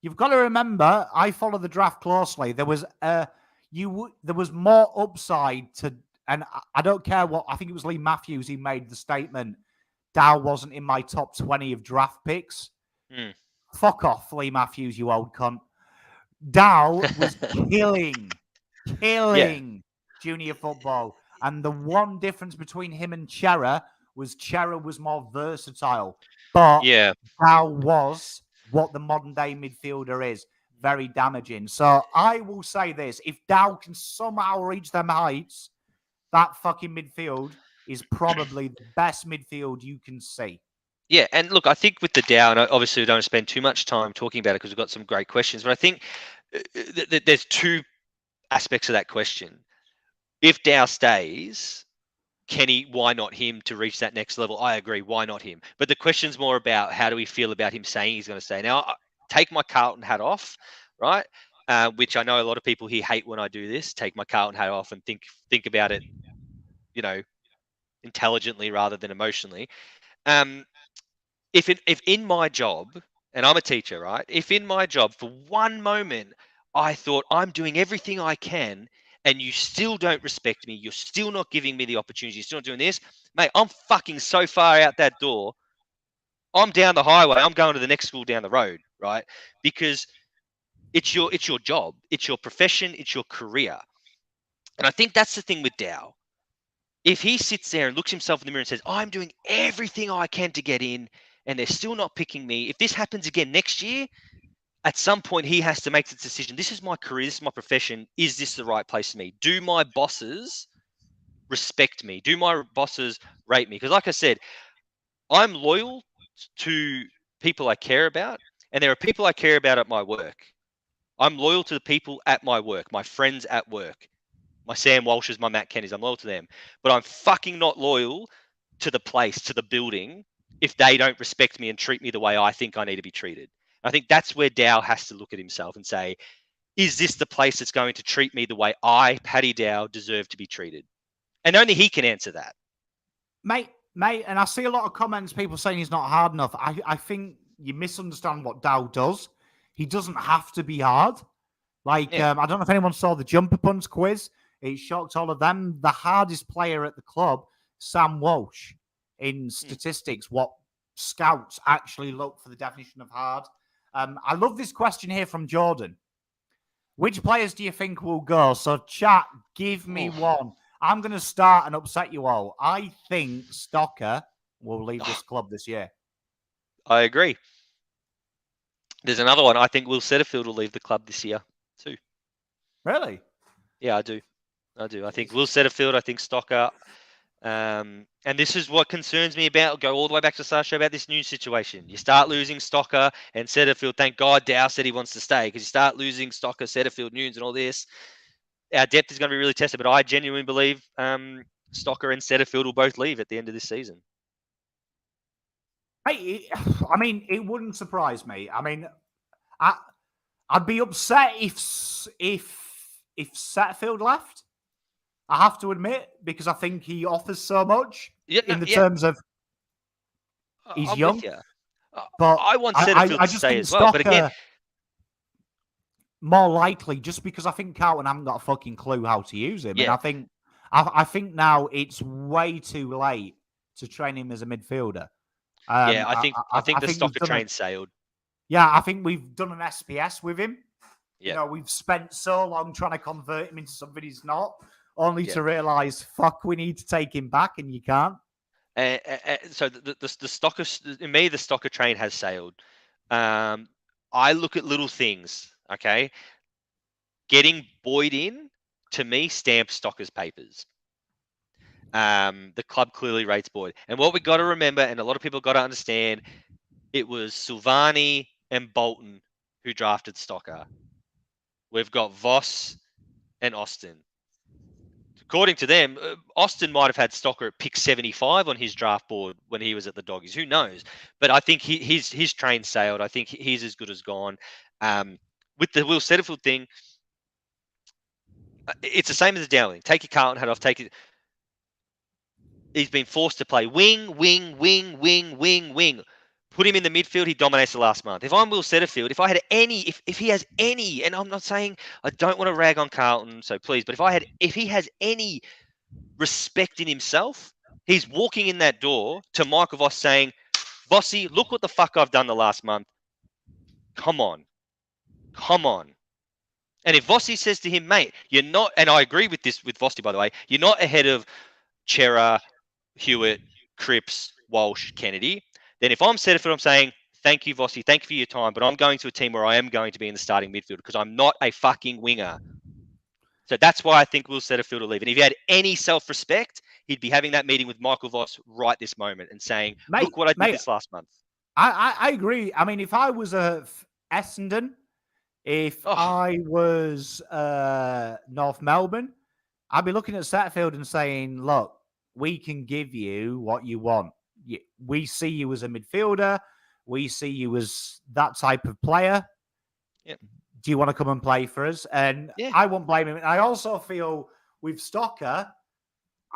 You've got to remember, I follow the draft closely. There was more upside to, and I don't care what, I think it was Lee Matthews who made the statement, Dow wasn't in my top 20 of draft picks. Fuck off, Lee Matthews, you old cunt. Dow was killing junior football. And the one difference between him and Chera was more versatile. But Dow was what the modern day midfielder is, very damaging. So I will say this, if Dow can somehow reach them heights, that fucking midfield is probably the best midfield you can see. Yeah, and look, I think with the Dow, and obviously we don't spend too much time talking about it because we've got some great questions, but I think there's two aspects of that question. If Dow stays, why not him to reach that next level? I agree. Why not him? But the question's more about how do we feel about him saying he's going to stay. Now, I take my Carlton hat off, right? Which I know a lot of people here hate when I do this. Take my Carlton hat off and think about it, intelligently rather than emotionally. If in my job, and I'm a teacher, right? If in my job for one moment I thought I'm doing everything I can, and you still don't respect me, you're still not giving me the opportunity, you're still not doing this, mate, I'm fucking so far out that door, I'm down the highway, I'm going to the next school down the road, right? Because it's your job, it's your profession, it's your career. And I think that's the thing with Dow. If he sits there and looks himself in the mirror and says, I'm doing everything I can to get in, and they're still not picking me, if this happens again next year, at some point, he has to make the decision. This is my career. This is my profession. Is this the right place for me? Do my bosses respect me? Do my bosses rate me? Because like I said, I'm loyal to people I care about, and there are people I care about at my work. I'm loyal to the people at my work, my friends at work, my Sam Walshes, my Matt Kennys. I'm loyal to them. But I'm fucking not loyal to the place, to the building, if they don't respect me and treat me the way I think I need to be treated. I think that's where Dow has to look at himself and say, is this the place that's going to treat me the way I, Paddy Dow, deserve to be treated? And only he can answer that. Mate, and I see a lot of comments, people saying he's not hard enough. I think you misunderstand what Dow does. He doesn't have to be hard. I don't know if anyone saw the jumper punch quiz. It shocked all of them. The hardest player at the club, Sam Walsh, in statistics, what scouts actually look for the definition of hard. I love this question here from Jordan. Which players do you think will go? So, chat, give me one. I'm going to start and upset you all. I think Stocker will leave this club this year. I agree. There's another one. I think Will Setterfield will leave the club this year too. Really? Yeah, I do. I think Will Setterfield, I think Stocker. And this is what concerns me about, go all the way back to the start show about this new situation. You start losing Stocker and Setterfield. Thank God Dow said he wants to stay, because you start losing Stocker, Setterfield, Nunes and all this. Our depth is going to be really tested, but I genuinely believe Stocker and Setterfield will both leave at the end of this season. Hey, I mean, it wouldn't surprise me. I mean, I'd be upset if Setterfield left. I have to admit, because I think he offers so much in the terms of he's young. But I want Setterfield to stay as well. But again, more likely, just because I think Carlton haven't got a fucking clue how to use him, and I think now it's way too late to train him as a midfielder. I think the Stocker train sailed. Yeah, I think we've done an SPS with him. Yeah. You know, we've spent so long trying to convert him into something he's not, only to realise, fuck, we need to take him back, and you can't. So the Stocker, in me, the Stocker train has sailed. I look at little things. Okay, getting Boyd in, to me, stamps Stocker's papers. The club clearly rates Boyd. And what we got to remember, and a lot of people got to understand, it was Silvani and Bolton who drafted Stocker. We've got Voss and Austin. According to them, Austin might have had Stocker at pick 75 on his draft board when he was at the Doggies. Who knows? But I think his train sailed. I think he's as good as gone. With the Will Setterfield thing, it's the same as the Dowling. Take your Carlton hat off. He's been forced to play wing. Put him in the midfield, he dominates the last month. If I'm Will Setterfield, if I had any, if he has any, and I'm not saying I don't want to rag on Carlton, so please, but if he has any respect in himself, he's walking in that door to Michael Voss saying, Vossy, look what the fuck I've done the last month. Come on. And if Vossy says to him, mate, you're not, and I agree with this with Vossy, by the way, you're not ahead of Chera, Hewitt, Cripps, Walsh, Kennedy, then if I'm Setterfield, I'm saying, thank you, Vossy, thank you for your time, but I'm going to a team where I am going to be in the starting midfield because I'm not a fucking winger. So that's why I think Will Setterfield will leave. And if he had any self-respect, he'd be having that meeting with Michael Voss right this moment and saying, look what I did this last month. I agree. I mean, if I was Essendon, if I was North Melbourne, I'd be looking at Setterfield and saying, look, we can give you what you want. We see you as a midfielder. We see you as that type of player. Yep. Do you want to come and play for us? And I won't blame him. I also feel with Stocker,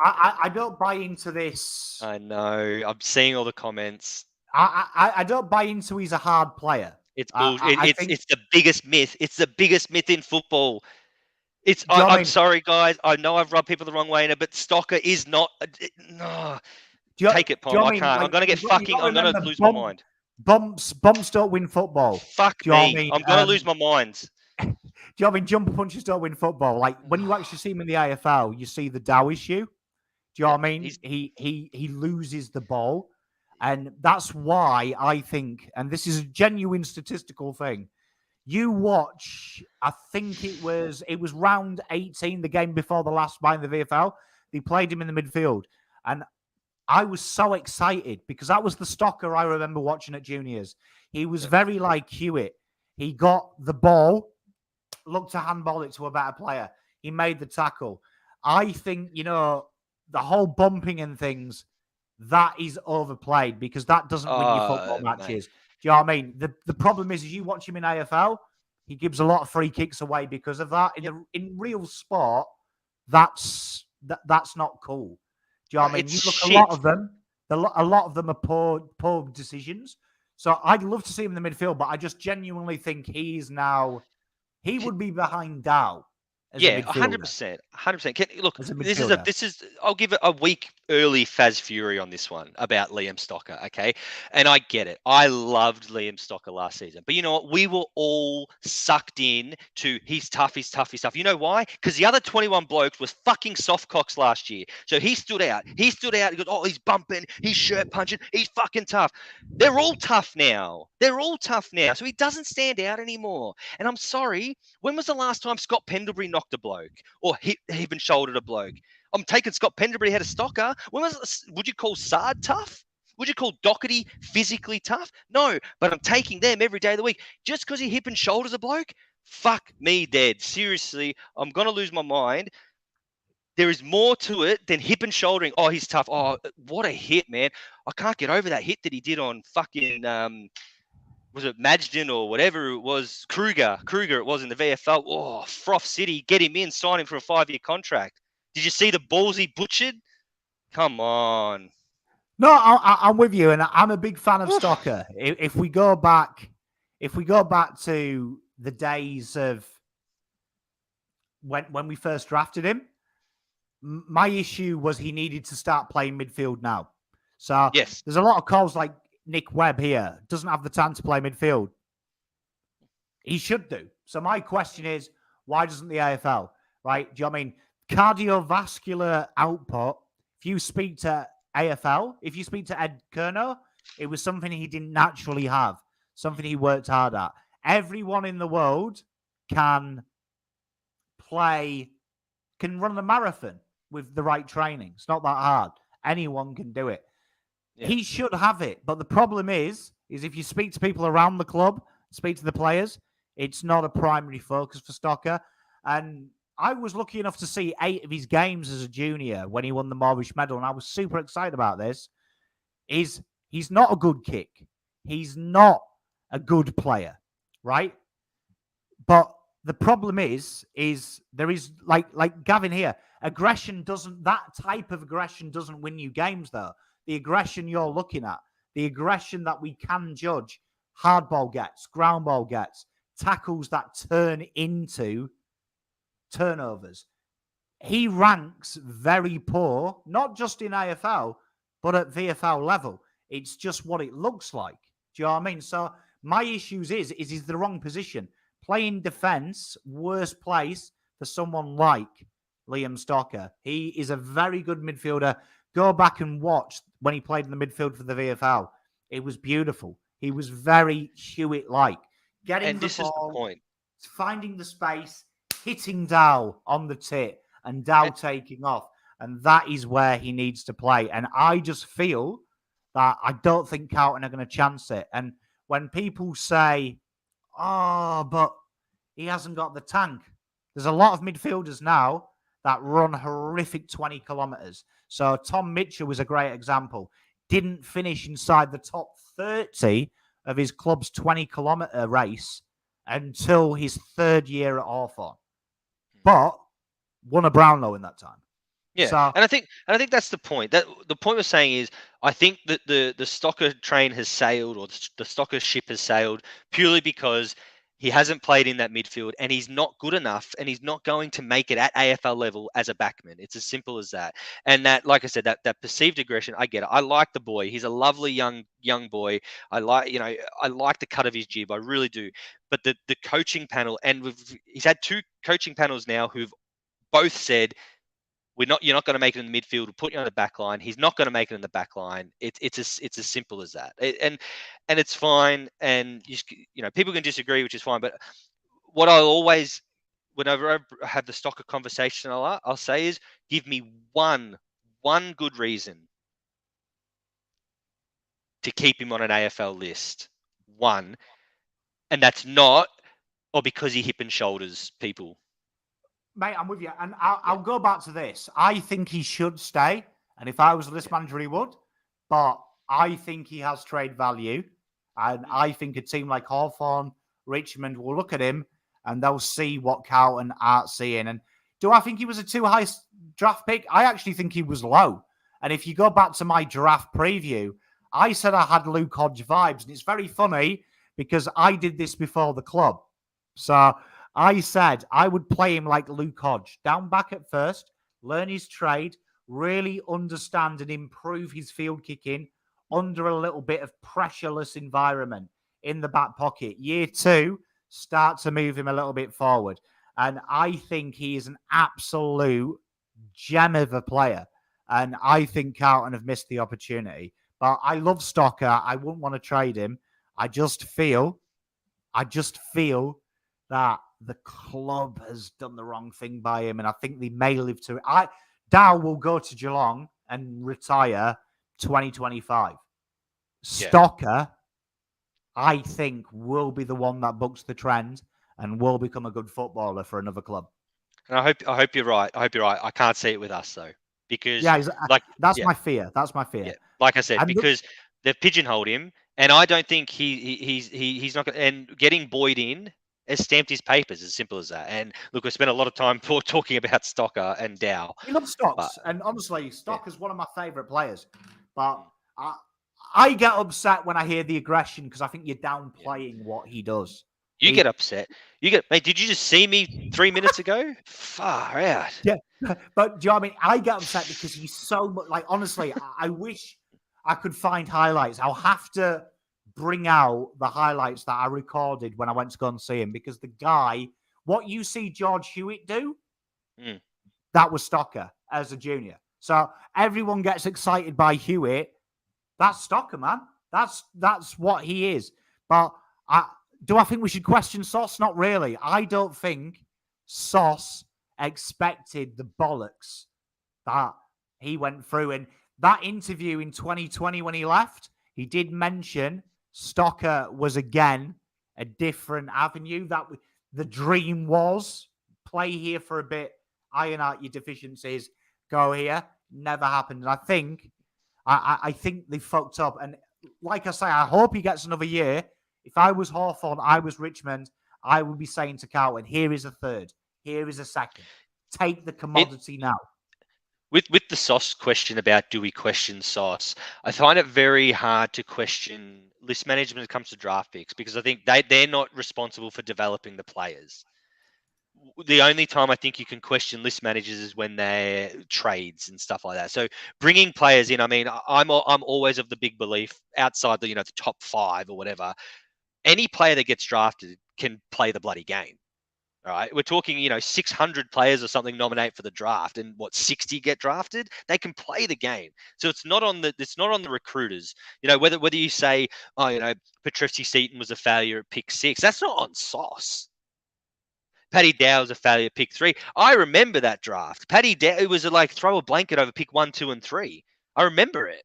I don't buy into this. I know. I'm seeing all the comments. I don't buy into he's a hard player. It's bullshit. It's the biggest myth. It's the biggest myth in football. I'm sorry, guys. I know I've rubbed people the wrong way, but Stocker is not. Take it, Pom. I can't. Like, I'm going to get fucking. I'm going to lose my mind. Bumps don't win football. Fuck me. I'm going to lose my mind. Do you know what I mean? Jumper punches don't win football. Like when you actually see him in the AFL, you see the Dow issue. Do you know what I mean? He loses the ball. And that's why I think, and this is a genuine statistical thing, you watch, I think it was round 18, the game before the last bye in the VFL. They played him in the midfield. And I was so excited because that was the Stocker I remember watching at juniors. He was very like Hewitt. He got the ball, looked to handball it to a better player. He made the tackle. I think, the whole bumping and things, that is overplayed because that doesn't win you football matches. Do you know what I mean? The problem is you watch him in AFL, He gives a lot of free kicks away because of that. In real sport, that's not cool. Do you know what I mean? You look shit. a lot of them are poor decisions. So I'd love to see him in the midfield, but I just genuinely think he would be behind Dow. Yeah, 100%. 100%. Look, this is. I'll give it a week early Fazz Fury on this one about Liam Stocker, okay? And I get it. I loved Liam Stocker last season. But you know what? We were all sucked in to he's tough. You know why? Because the other 21 blokes was fucking softcocks last year. So he stood out. He goes, oh, he's bumping, he's shirt punching, he's fucking tough. They're all tough now. So he doesn't stand out anymore. And I'm sorry, when was the last time Scott Pendlebury knocked a bloke or hip and shouldered a bloke? I'm taking Scott Pendlebury had a Stocker. Would you call Sard tough? Would you call Doherty physically tough? No, but I'm taking them every day of the week. Just because he hip and shoulders a bloke? Fuck me dead. Seriously, I'm going to lose my mind. There is more to it than hip and shouldering. Oh, he's tough. Oh, what a hit, man. I can't get over that hit that he did on fucking... was it Madden or whatever it was? Kruger it was in the VFL. Oh, Froth City, get him in, sign him for a 5-year contract. Did you see the balls he butchered? Come on. No, I'm with you, and I'm a big fan of Stocker. If we go back to the days of when we first drafted him, my issue was he needed to start playing midfield now. So yes, there's a lot of calls like Nick Webb here doesn't have the time to play midfield. He should do. So my question is, why doesn't the AFL, right? Do you know what I mean? Cardiovascular output, if you speak to AFL, if you speak to Ed Kerno, it was something he didn't naturally have, something he worked hard at. Everyone in the world can run the marathon with the right training. It's not that hard. Anyone can do it. Yeah. He should have it. But the problem is if you speak to people around the club, speak to the players, it's not a primary focus for Stocker. And I was lucky enough to see 8 of his games as a junior when he won the Morrish Medal, and I was super excited about this. He's not a good kick. He's not a good player, right? But the problem is there is, like Gavin here, that type of aggression doesn't win you games, though. The aggression you're looking at, the aggression that we can judge, hardball gets, ground ball gets, tackles that turn into turnovers. He ranks very poor, not just in AFL, but at VFL level. It's just what it looks like. Do you know what I mean? So my issues is he's the wrong position. Playing defence, worst place for someone like Liam Stocker. He is a very good midfielder. Go back and watch when he played in the midfield for the VFL. It was beautiful. He was very Hewitt-like. Getting the ball, is the point. Finding the space, hitting Dow on the tit, and Dow taking off. And that is where he needs to play. And I just feel that I don't think Carlton are going to chance it. And when people say, oh, but he hasn't got the tank, there's a lot of midfielders now that run horrific 20 kilometres. So Tom Mitchell was a great example. Didn't finish inside the top 30 of his club's 20-kilometre race until his 3rd year at Hawthorn. But won a Brownlow in that time. Yeah, so, and I think that's the point. That the point we're saying is, I think that the Stocker train has sailed, or the Stocker ship has sailed, purely because he hasn't played in that midfield, and he's not good enough, and he's not going to make it at AFL level as a backman. It's as simple as that. And that, like I said, that perceived aggression, I get it. I like the boy. He's a lovely young boy. I like the cut of his jib. I really do. But the coaching panel, and he's had 2 coaching panels now who've both said, you're not going to make it in the midfield. We'll put you on the back line. He's not going to make it in the back line. It's as simple as that. And it's fine. And people can disagree, which is fine. But what I'll always, whenever I have the Stocker conversation, I'll say is, give me one good reason to keep him on an AFL list. One, and that's not, or because he hip and shoulders people. Mate, I'm with you. And I'll go back to this. I think he should stay. And if I was a list manager, he would. But I think he has trade value. And I think a team like Hawthorn, Richmond will look at him and they'll see what Carlton aren't seeing. And do I think he was a too high draft pick? I actually think he was low. And if you go back to my draft preview, I said I had Luke Hodge vibes. And it's very funny because I did this before the club. So I said I would play him like Luke Hodge, down back at first, learn his trade, really understand and improve his field kicking under a little bit of pressureless environment in the back pocket. Year 2, start to move him a little bit forward. And I think he is an absolute gem of a player. And I think Carlton have missed the opportunity. But I love Stocker. I wouldn't want to trade him. I just feel that the club has done the wrong thing by him, and I think they may live to it. Dow will go to Geelong and retire 2025. Stocker, I think, will be the one that books the trend and will become a good footballer for another club. And I hope you're right. I can't see it with us though, because that's my fear. That's my fear. Yeah. Like I said, because they've pigeonholed him, and I don't think he's not going. And getting Boyd in has stamped his papers, as simple as that. And look, we spent a lot of time talking about Stocker and Dow. We love Stocks, and honestly, Stocker's one of my favourite players. But I get upset when I hear the aggression because I think you're downplaying what he does. You get upset. Mate, did you just see me 3 minutes ago? Far out. Yeah. But do you know what I mean? I get upset because he's so much honestly, I wish I could find highlights. I'll have to bring out the highlights that I recorded when I went to go and see him, because the guy, what you see George Hewitt do, that was Stocker as a junior. So everyone gets excited by Hewitt. That's Stocker, man. That's what he is. But do I think we should question Sauce? Not really. I don't think Sauce expected the bollocks that he went through. And that interview in 2020 when he left, he did mention Stocker was again a different avenue. That the dream was play here for a bit, iron out your deficiencies, go here. Never happened. And I think they fucked up. And like I say, I hope he gets another year. If I was Hawthorn, I was Richmond, I would be saying to Carlton, here is a third, here is a second. Take the commodity now. With the Sauce question about do we question Sauce, I find it very hard to question list management when it comes to draft picks, because I think they're not responsible for developing the players. The only time I think you can question list managers is when they're trades and stuff like that. So bringing players in, I mean, I'm always of the big belief outside the top 5 or whatever, any player that gets drafted can play the bloody game. All right, we're talking, 600 players or something nominate for the draft, and 60 get drafted. They can play the game, so it's not on the recruiters. Whether you say, Petrevsky Seaton was a failure at pick 6, that's not on Sauce. Paddy Dow was a failure at pick 3. I remember that draft. Paddy Dow, it was like throw a blanket over pick 1, 2, and 3. I remember it.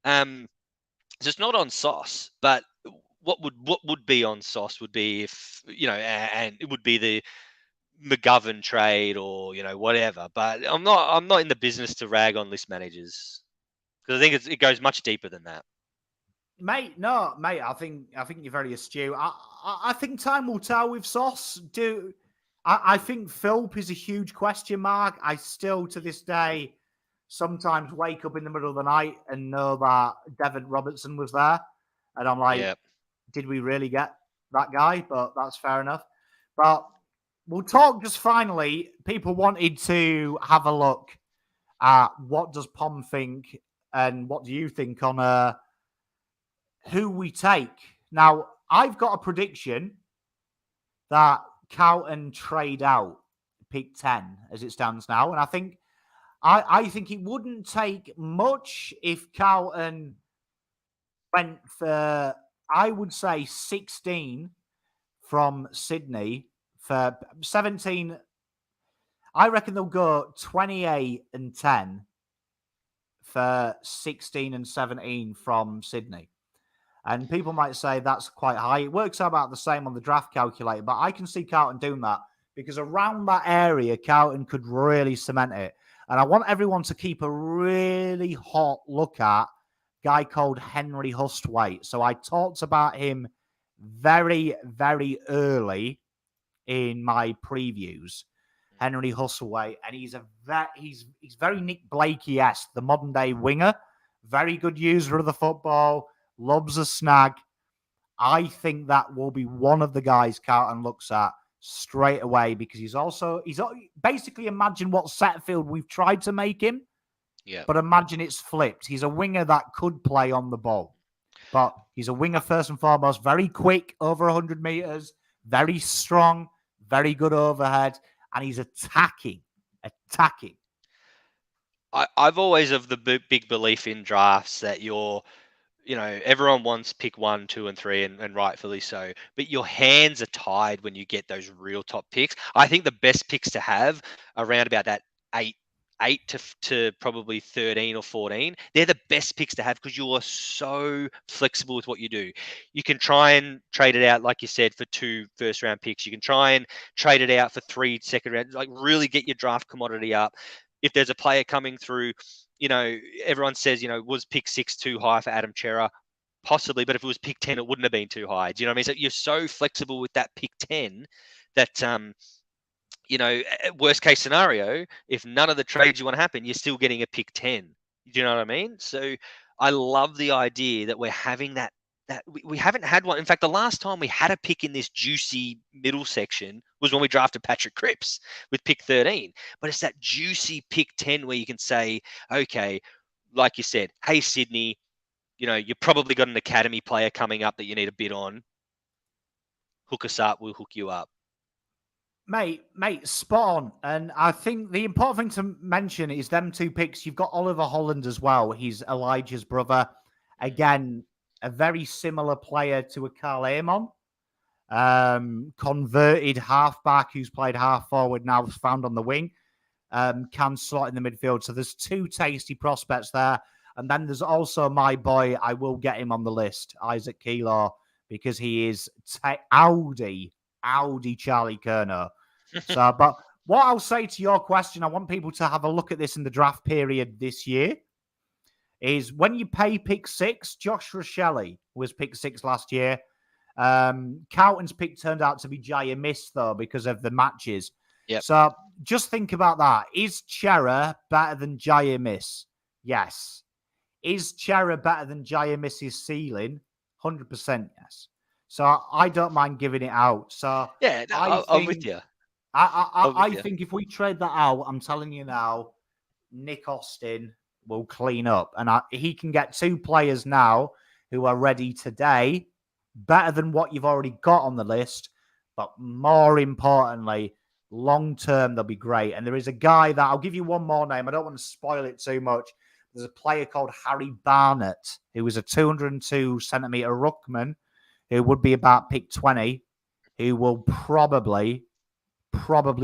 So it's not on Sauce, but what would be on Sauce would be if, and it would be the McGovern trade or, whatever. But I'm not in the business to rag on list managers, because I think it goes much deeper than that. Mate, I think you're very astute. I think time will tell with Sauce. I think Philp is a huge question mark. I still, to this day, sometimes wake up in the middle of the night and know that Devon Robertson was there. And I'm like, Did we really get that guy? But that's fair enough. But we'll talk just finally. People wanted to have a look at what does Pom think and what do you think on who we take. Now, I've got a prediction that Carlton trade out pick 10 as it stands now. And I think it wouldn't take much if Carlton went for, I would say, 16 from Sydney for 17. I reckon they'll go 28 and 10 for 16 and 17 from Sydney. And people might say that's quite high. It works out about the same on the draft calculator, but I can see Carlton doing that because around that area, Carlton could really cement it. And I want everyone to keep a really hot look at a guy called Henry Hustwaite. So I talked about him very, very early in my previews, Henry Hustleway, and he's very Nick Blakey-esque, the modern day winger, very good user of the football, loves a snag. I think that will be one of the guys Carlton looks at straight away, because he's basically, imagine what Setfield we've tried to make him. Yeah. But imagine it's flipped. He's a winger that could play on the ball. But he's a winger first and foremost, very quick, over 100 meters, very strong, very good overhead, and he's attacking. I've always of the big belief in drafts that everyone wants pick 1, 2, and 3, and rightfully so. But your hands are tied when you get those real top picks. I think the best picks to have around about that 8 to probably 13 or 14. They're the best picks to have because you are so flexible with what you do. You can try and trade it out, like you said, for 2 first-round picks. You can try and trade it out for 3 second-round. Like, really get your draft commodity up. If there's a player coming through, everyone says, was pick 6 too high for Adam Chera? Possibly, but if it was pick 10, it wouldn't have been too high. Do you know what I mean? So you're so flexible with that pick 10 that, worst case scenario, if none of the trades you want to happen, you're still getting a pick 10. Do you know what I mean? So I love the idea that we're having that we haven't had one. In fact, the last time we had a pick in this juicy middle section was when we drafted Patrick Cripps with pick 13. But it's that juicy pick 10 where you can say, okay, like you said, hey, Sydney, you probably got an academy player coming up that you need a bid on. Hook us up, we'll hook you up. Mate, spot on. And I think the important thing to mention is them 2 picks. You've got Oliver Holland as well. He's Elijah's brother. Again, a very similar player to a Carl Amon. Converted halfback who's played half forward, now found on the wing. Can slot in the midfield. So there's 2 tasty prospects there. And then there's also my boy, I will get him on the list, Isaac Keeler, because he is Audi Charlie Curnow. So, but what I'll say to your question, I want people to have a look at this in the draft period this year, is when you pay pick 6, Josh Rochelle was pick 6 last year. Carlton's pick turned out to be Jaya Miss, though, because of the matches. Yep. So just think about that. Is Chera better than Jaya Miss? Yes. Is Chera better than Jaya Miss's ceiling? 100% yes. So I don't mind giving it out. So yeah, I'm with you. I think if we trade that out, I'm telling you now, Nick Austin will clean up. And he can get 2 players now who are ready today, better than what you've already got on the list. But more importantly, long-term, they'll be great. And there is a guy that, I'll give you one more name. I don't want to spoil it too much. There's a player called Harry Barnett, who was a 202-centimetre ruckman, who would be about pick 20, who will probably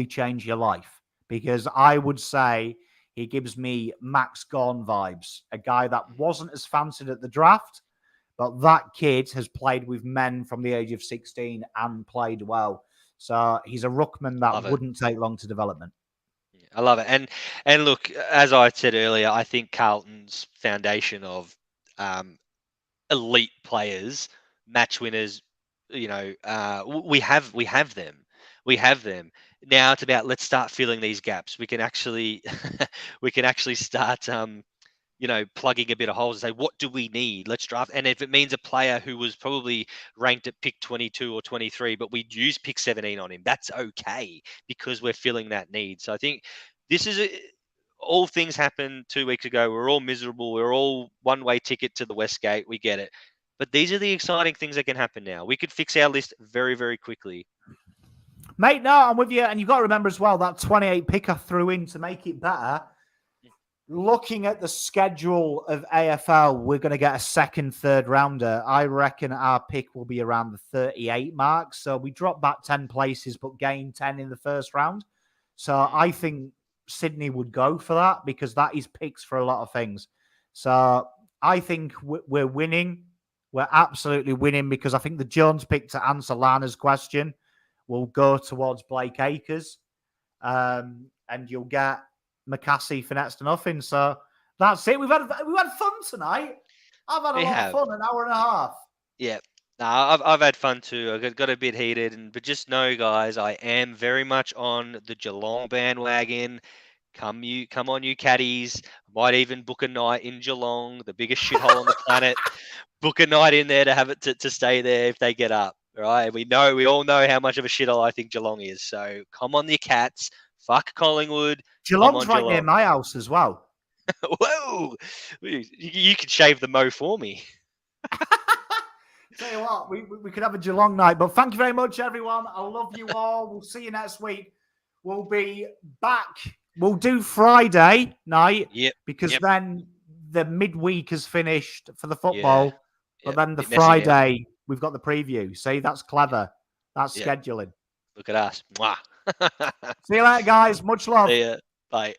change your life. Because I would say he gives me Max Gawn vibes, a guy that wasn't as fancied at the draft, but that kid has played with men from the age of 16 and played well. So he's a ruckman that wouldn't take long to development. I love it. And look, as I said earlier, I think Carlton's foundation of elite players, match winners, we have them. We have them. Now it's about, let's start filling these gaps. We can actually start plugging a bit of holes and say, what do we need? Let's draft. And if it means a player who was probably ranked at pick 22 or 23, but we'd use pick 17 on him, that's okay, because we're filling that need. So I think this is all things happened 2 weeks ago. We're all miserable. We're all one-way ticket to the Westgate. We get it. But these are the exciting things that can happen now. We could fix our list very, very quickly. Mate, no, I'm with you. And you've got to remember as well, that 28 pick I threw in to make it better. Looking at the schedule of AFL, we're going to get a second, third rounder. I reckon our pick will be around the 38 mark. So we drop back 10 places, but gain 10 in the first round. So I think Sydney would go for that, because that is picks for a lot of things. So I think we're winning. We're absolutely winning, because I think the Jones pick, to answer Lana's question, will go towards Blake Acres. And you'll get McCassie for next to nothing. So that's it. We've had fun tonight. I've had a lot of fun, an hour and a half. Yeah. I've had fun too. I got a bit heated, but just know, guys, I am very much on the Geelong bandwagon. Come on, you caddies. Might even book a night in Geelong, the biggest shithole on the planet. Book a night in there to have it to stay there if they get up. Right? We all know how much of a shithole I think Geelong is. So come on, the Cats. Fuck Collingwood. Geelong's right near my house as well. Whoa! You could shave the mo for me. Tell you what, we could have a Geelong night. But thank you very much, everyone. I love you all. We'll see you next week. We'll be back. We'll do Friday night because then the midweek is finished for the football. But then the Friday, we've got the preview. See, that's clever. That's scheduling. Look at us. Mwah. See you later, guys. Much love. See ya. Bye.